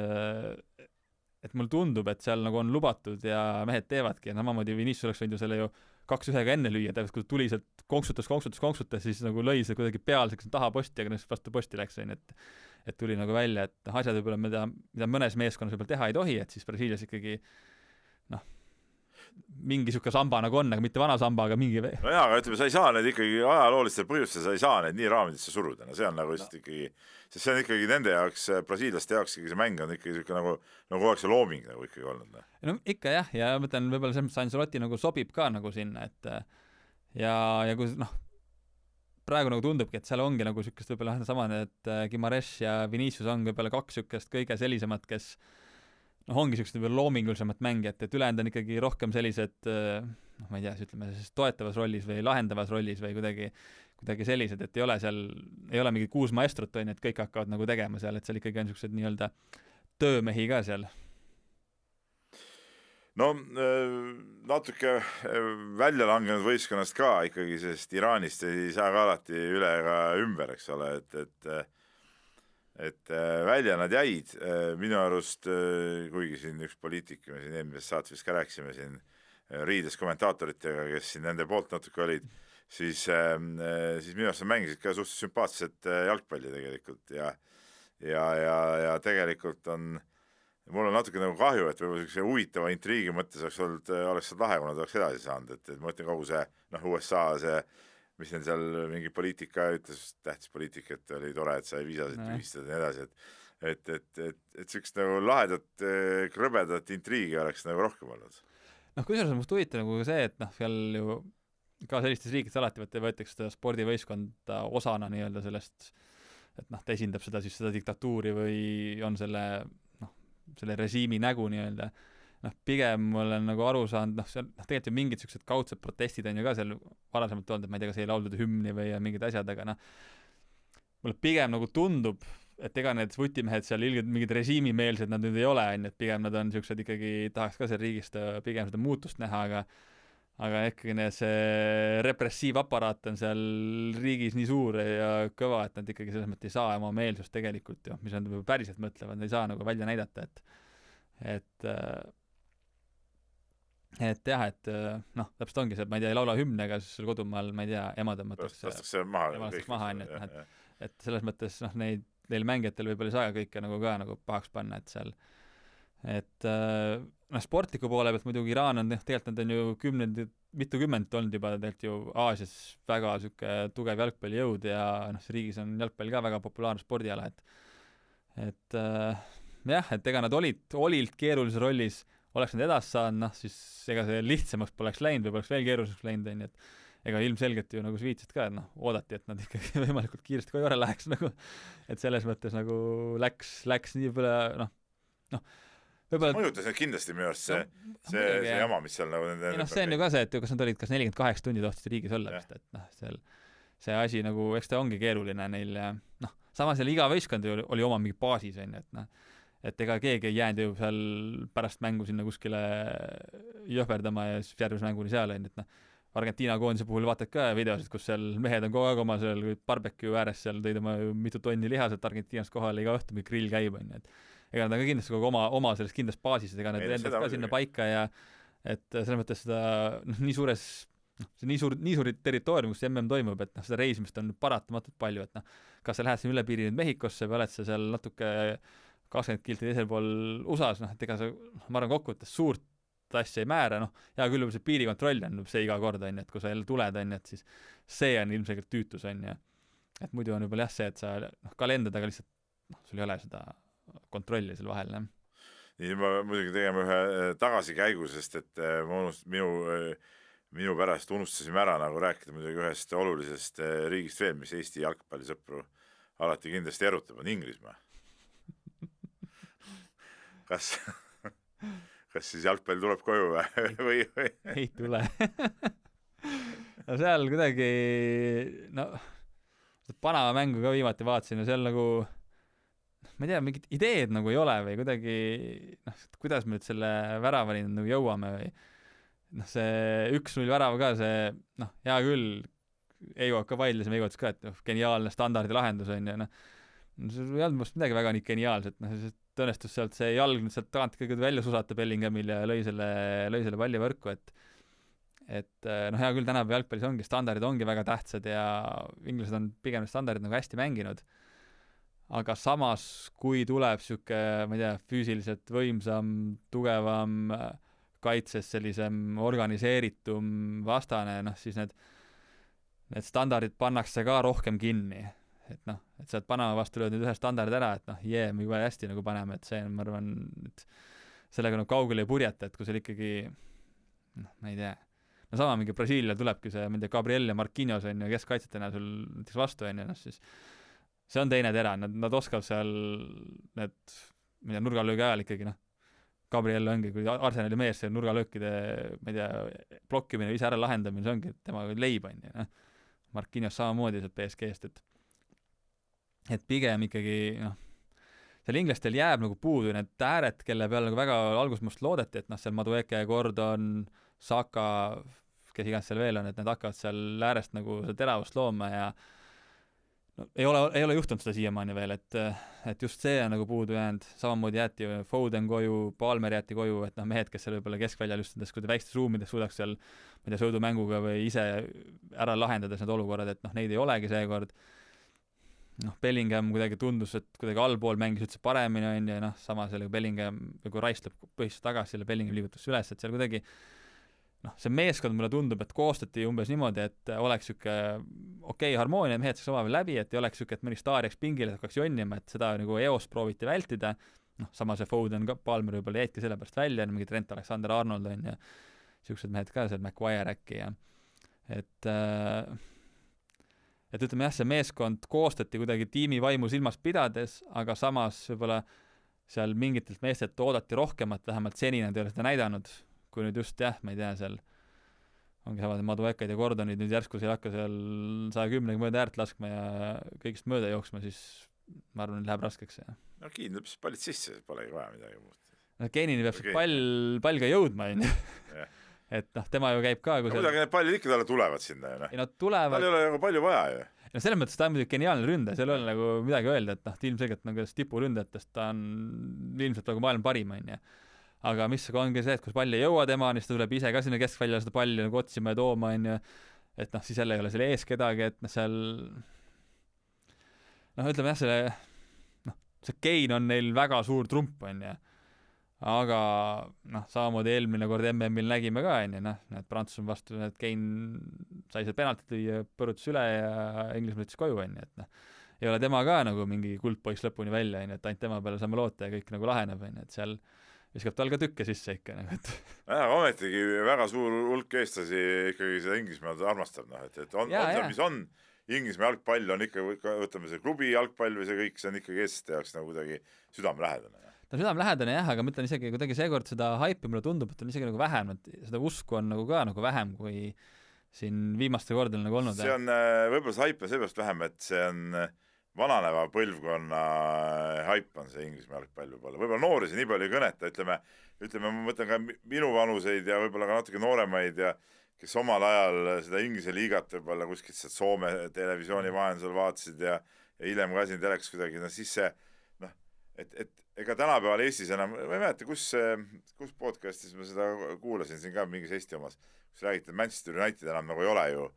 mulle tundub, et seal nagu on lubatud ja mehed teevadki ja samamoodi Vinicius oleks võinud ju selle ju 2-1 enne lüüa, täpselt kui tuli sealt konksutas, siis nagu lõi see kuidagi pealseks taha posti, aga vastu posti läks, on, et tuli nagu välja, et asjad võib-olla, mida mõnes meeskonnas võib-olla teha ei tohi, et siis Brasiilias ikkagi mingi niisugune samba nagu on, aga mitte vana samba, aga mingi no jaa, aga ütleme, sa ei saa need ikkagi ajaloolistel põhjustel, sa ei saa need nii raamidesse suruda, see on nagu lihtsalt ikkagi, sest see on ikkagi nende jaoks, brasiillaste jaoks ikkagi see mäng on ikkagi niisugune nagu oleks see looming nagu ikkagi olnud. No ikka jah, ja ma mõtlen, võib-olla selles mõttes Ancelotti nagu sobib ka nagu sinna, et ja kui praegu nagu tundubki, et seal ongi nagu niisugust võib-olla sama, et Guimaraes ja Vinicius on võib-olla 2 niisugust kõige sellisemad, kes ongi niisugused võib-olla loomingulisemad mängijad, et ülejäänud on ikkagi rohkem sellised ma ei tea, ütleme siis toetavas rollis või lahendavas rollis või kuidagi sellised, et ei ole mingit 6 maestrot, on, et kõik hakkavad nagu tegema seal, et seal ikkagi on niisugused nii-öelda töömehi ka seal. No natuke välja langenud võistkonnast ka ikkagi, sest Iraanist ei saa ka alati üle ega ümber, eks ole, et välja nad jäid minu arust, kuigi siin üks poliitik, me siin eelmises saates vist ka rääkisime siin riides kommentaatoritega, kes siin nende poolt natuke olid, siis minu arust mängisid ka suhteliselt sümpaatset jalgpalli tegelikult ja tegelikult mul on natuke nagu kahju, et võib-olla sellise huvitava intriigi mõttes oleks lahe, kui nad oleks edasi saanud, et ma ütlen kogu see USA see, mis neil seal mingi poliitika ütles, tähtis poliitika, et oli tore, et sai viisasid tühistada ja nii edasi, et sellist nagu lahedat, krõbedat intriigi oleks nagu rohkem olnud. Kusjuures on must huvitav nagu see, et seal ju ka sellistes riikides alati võetakse seda spordivõistkonda osana nii-öelda sellest, et noh, ta esindab seda siis seda diktatuuri või on selle režiimi nägu nii-öelda. Noh, pigem ma olen nagu aru saanud, seal tegelikult ju mingid sellised kaudsed protestid on ju ka seal varasemalt olnud, et ma ei tea, kas ei lauldud hümni või mingid asjad, aga mulle pigem nagu tundub, et ega need vutimehed seal ilgelt mingid režiimimeelsed nad nüüd ei ole, et pigem nad on sellised ikkagi, tahaks ka seal riigist pigem seda muutust näha, aga ikkagi see repressiivaparaat on seal riigis nii suur ja kõva, et nad ikkagi selles mõttes ei saa oma meelsust tegelikult ju, mis nad päriselt mõtlevad, nad ei saa nagu välja näidata, et jah, et noh, täpselt ongi see, et ma ei tea, ei laula hümne, aga siis kodumaal, ma ei tea, ema tõmmatakse maha, et selles mõttes noh, neil mängijatel võib-olla ei saa kõike nagu ka nagu pahaks panna, et seal noh, sportliku poole pealt muidugi Iraan on tegelikult nad on ju mitukümmend olnud juba tegelikult ju Aasias väga siuke tugev jalgpallijõud ja noh, riigis on jalgpall ka väga populaarne spordiala, et jah, et ega nad olid keerulises rollis, oleks nad edasi saanud, noh siis ega see lihtsamaks poleks läinud või poleks veel keeruliseks läinud, on ju, et ega ilmselgelt ju nagu sa viitasid ka, et noh, oodati, et nad ikkagi võimalikult kiiresti koju ära läheks nagu, et selles mõttes nagu läks nii võib-olla võib-olla mõjutas need kindlasti minu arust see jama, mis seal nagu nende see on ju ka see, et kas nad olid 48 tundi tohtisid riigis olla vist, et noh, see asi nagu, eks ta ongi keeruline neil ja noh, samas jälle iga võistkond oli oma mingi baasis, on ju, et noh, et ega keegi ei jäänud ju seal pärast mängu sinna kuskile jõhverdama ja siis järgmise mängu oli seal, on ju, et noh, Argentiina koondise puhul vaatad ka videosid, kus seal mehed on kogu aeg oma seal barbecue ääres seal tõid oma mitu tonni lihaselt Argentiinast kohale, iga õhtu mingi grill käib, on ju, et ega nad on ka kindlasti kogu oma selles kindlas baasis, ega nad endad ka sinna paika ja et selles mõttes seda nii suures see nii suur territoorium, kus MM toimub, et noh, seda reisimist on paratamatult palju, et noh, kas sa lähed siin üle piiri nüüd Mehhikosse või oled sa seal natuke 20 kilti teisel pool USA-s, noh, et ega sa, ma arvan, kokkuvõttes suurt asja ei määra, noh, hea küll see piirikontroll on see iga kord, on ju, et kui sa jälle tuled, on ju, et siis see on ilmselgelt tüütus, on ju, et muidu on võib-olla jah see, et sa ka lendad, aga lihtsalt sul ei ole seda kontrolli seal vahel, jah. Nii, ma muidugi tegema ühe tagasikäigu, sest et minu pärast unustasime ära nagu rääkida muidugi ühest olulisest riigist veel, mis Eesti jalgpallisõpru alati kindlasti erutab, on Inglismaa. Kas siis jalgpall tuleb koju või? Ei tule. No seal kuidagi, Panama mängu ka viimati vaatasin ja seal nagu, ma ei tea, mingid ideed nagu ei ole või kuidagi, kuidas me nüüd selle väravani nagu jõuame või see 1-0 värav ka, see, hea küll, Eigo ka vaidlesime Eigotis ka, et geniaalne standardi lahendus on ja see ei olnud must midagi väga nii geniaalset, see õnnestus sealt see jalg nüüd sealt tagant ikkagi välja susata Bellingamil ja lõi selle palli võrku, et hea küll, tänapäeva jalgpallis ongi, standardid ongi väga tähtsad ja inglased on pigem standardid nagu hästi mänginud, aga samas, kui tuleb siuke, ma ei tea, füüsiliselt võimsam, tugevam, kaitses sellisem organiseeritum vastane, siis need standardid pannakse ka rohkem kinni. Et sa oled Panama vastu lööd nüüd ühe standard ära, et me juba hästi nagu paneme, et see, ma arvan, et sellega kaugele ei purjeta, et kui seal ikkagi, ma ei tea, sama mingi Brasiilia tulebki see, ma ei tea, Gabriel ja Marquinhos on ju, keskkaitsetena sul näiteks vastu on ju, siis see on teine tera, nad oskavad seal need, ma ei tea, nurgalöögi ajal ikkagi, Gabriel ongi, kui Arsenali mees see nurgalöökide, ma ei tea, blokkimine, ise ära lahendamine, see ongi tema leib on ju, Marquinhos samamoodi sealt PSG-st, et pigem ikkagi, seal inglastel jääb nagu puudu need ääred, kelle peal nagu väga algusmast loodeti, et seal Madueke, Gordon, Saka, kes iganes seal veel on, et need hakkavad seal äärest nagu teravust looma ja ei ole juhtunud seda siiamaani veel, et just see on nagu puudu jäänud, samamoodi jäeti Foden koju, Palmer jäeti koju, et mehed, kes seal võib-olla keskväljal just nendes väikstes ruumides suudaks seal, ma ei tea, sõudumänguga või ise ära lahendades need olukorrad, et neid ei olegi seekord. Bellingham kuidagi tundus, et kuidagi allpool mängis üldse paremini on ja sama sellega Bellingham, kui Rice lõb põhjust tagasi, selle Bellingham liigutus üles, et seal kuidagi see meeskond mulle tundub, et koostati umbes niimoodi, et oleks siuke okei harmoonia, mehed saaks omavahel läbi, et ei oleks siuke, et mõni staar jääks pingile, et hakkaks jonnima, et seda nagu eos prooviti vältida, sama see Foden ka, Palmer võib-olla jäidki sellepärast välja, mingi Trent Alexander-Arnold on ja siuksed mehed ka seal, McGuire äkki ja et ütleme jah, see meeskond koostati kuidagi tiimivaimu silmas pidades, aga samas võib-olla seal mingitelt meestelt oodati rohkemat, vähemalt seni nad ei ole seda näidanud, kui nüüd just jah, ma ei tea, seal ongi samad Maduekaid ja Gordonid nüüd järsku seal hakka seal 110 mööda äärt laskma ja kõigist mööda jooksma, siis ma arvan, et läheb raskeks. No Keane lõpis pallid sisse, polegi vaja midagi muud. No Keanini peab see pall ka jõudma, et noh, tema ju käib ka no kuidagi need pallid ikka talle tulevad sinna ju, no tulevad. Tal ei ole nagu palju vaja ju. No selles mõttes ta on muidugi geniaalne ründaja, seal ei ole nagu midagi öelda, et noh, ilmselgelt nagu tipuründajatest ta on ilmselt nagu maailma parim, aga mis ongi see, et kus pall ei jõua tema, siis ta tuleb ise ka sinna keskvälja seda palli nagu otsima ja tooma, et noh, siis jälle ei ole selle ees kedagi, et noh, seal noh, ütleme jah, see Keane on neil väga suur trump, aga noh, samamoodi eelmine kord MM-il nägime ka, et Prantsusmaa vastu, et Keane sai seal penaltit lüüa, põrutus üle ja Inglismaa ütles koju, et noh, ei ole tema ka nagu mingi kuldpoiss lõpuni välja, et ainult tema peale saame loota ja kõik nagu laheneb, et seal viskab tal ka tükke sisse ikka nagu, et aga ometigi väga suur hulk eestlasi ikkagi seda Inglismaad armastab, et on seal, mis on Inglismaa jalgpall on ikka, võtame see klubi jalgpall või see kõik, see on ikkagi eestlaste jaoks nagu kuidagi südamelähedane. Ta on südamelähedane jah, aga ma ütlen isegi kuidagi seekord seda haipi mulle tundub, et on isegi nagu vähem, et seda usku on nagu ka nagu vähem kui siin viimaste kordadel nagu olnud. See on, võib-olla see haip on seepärast vähem, et see on vananeva põlvkonna haip on see Inglismaa jalgpall võib-olla noori see nii palju ei kõneta, ütleme, ma mõtlen ka minu vanuseid ja võib-olla ka natuke nooremaid ja kes omal ajal seda Inglise liigat võib-olla kuskilt sealt Soome televisiooni vahendusel vaatasid ja hiljem ka siin telekas kuidagi, no siis see noh, et ega tänapäeval Eestis enam, ma ei mäleta, kus podcastis ma seda kuulasin, siin ka mingis Eesti omas, kus räägiti, Manchester United enam nagu ei ole ju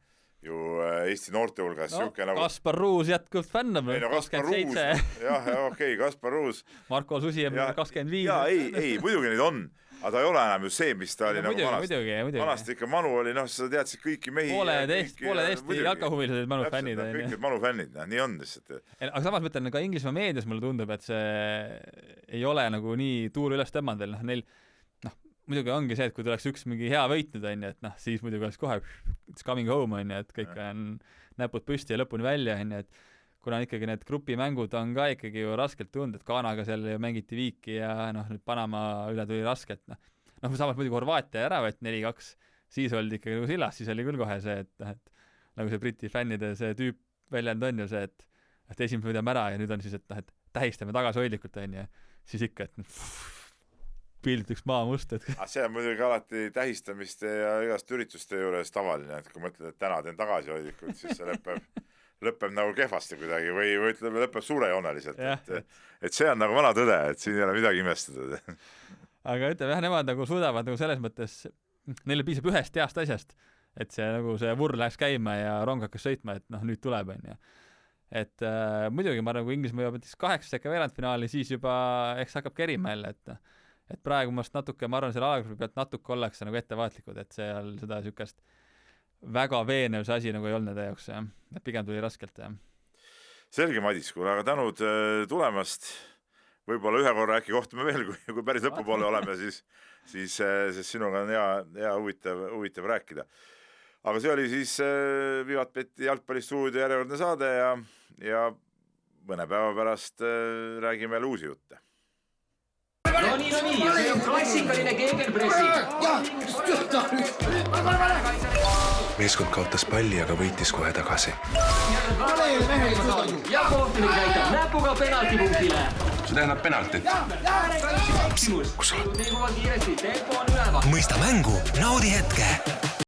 Eesti noorte hulgas no, nagu... Kaspar Ruus jätkuvalt fännab no, 27 jah, okei, Kaspar Ruus Marko Susi on 25 jaa, ei, muidugi neid on aga ta ei ole enam ju see, mis ta oli no, nagu muidugi. Vanasti ikka Manu oli, noh, sa teadsid kõiki mehi pooled Eesti jalkahuvilised Manu fännid kõik need Manu fännid, nii on lihtsalt aga samas mõtlen, ka Inglismaa meedias mulle tundub, et see ei ole nagu nii tuur üles tõmmanud veel, neil muidugi ongi see, et kui tuleks üks mingi hea võit nüüd, et noh, siis muidugi oleks kohe it's coming home, et kõik on näpud püsti ja lõpuni välja, et kuna ikkagi need grupimängud on ka ikkagi ju raskelt tulnud, et Ghanaga seal ju mängiti viiki ja noh, nüüd Panama üle tuli raskelt, noh, samas muidugi Horvaatia ära võeti 4-2, siis oldi ikkagi nagu sillas, siis oli küll kohe see, et nagu see Briti fännide see tüüp väljend on ju see, et esimese võidame ära ja nüüd on siis, et tähistame tagasihoidlikult, siis ikka, et pilt üks maamust, et see on muidugi alati tähistamiste ja igast ürituste juures tavaline, et kui mõtled, et täna teen tagasihoidlikult, siis see lõpeb nagu kehvasti kuidagi või ütleme, lõpeb suurejooneliselt, et see on nagu vana tõde, et siin ei ole midagi imestada. Aga ütleme jah, nemad nagu suudavad nagu selles mõttes, neile piisab ühest heast asjast, et see nagu see vurr läheks käima ja rong hakkas sõitma, et noh, nüüd tuleb, et muidugi ma nagu Inglismaa juba 8 veerandfinaali, siis juba eks hakkab kerima jälle, et praegu ma arvan, selle alagrupi pealt natuke ollakse nagu ettevaatlikud, et seal seda sükast väga veenev see asi nagu ei olnud nende jaoks, et pigem tuli raskelt, Selge, Madis, kuule, aga tänud tulemast. Võib-olla ühe korra äkki kohtume veel, kui päris lõpupoole oleme, siis sinuga on hea huvitav rääkida. Aga see oli siis Vivatbeti jalgpallistuudio järjekordne saade ja mõne päeva pärast räägime jälle uusi jutte. No nii, ja see on klassikaline Gegenpressi. Meeskond kaotas palli, aga võitis kohe tagasi. Ja kohtunik näitab näpuga penaltipunktile. See tähendab penaltit. Eksimus. Liiguvad kiiresti, tempo on üleval. Mõista mängu, naudi hetke.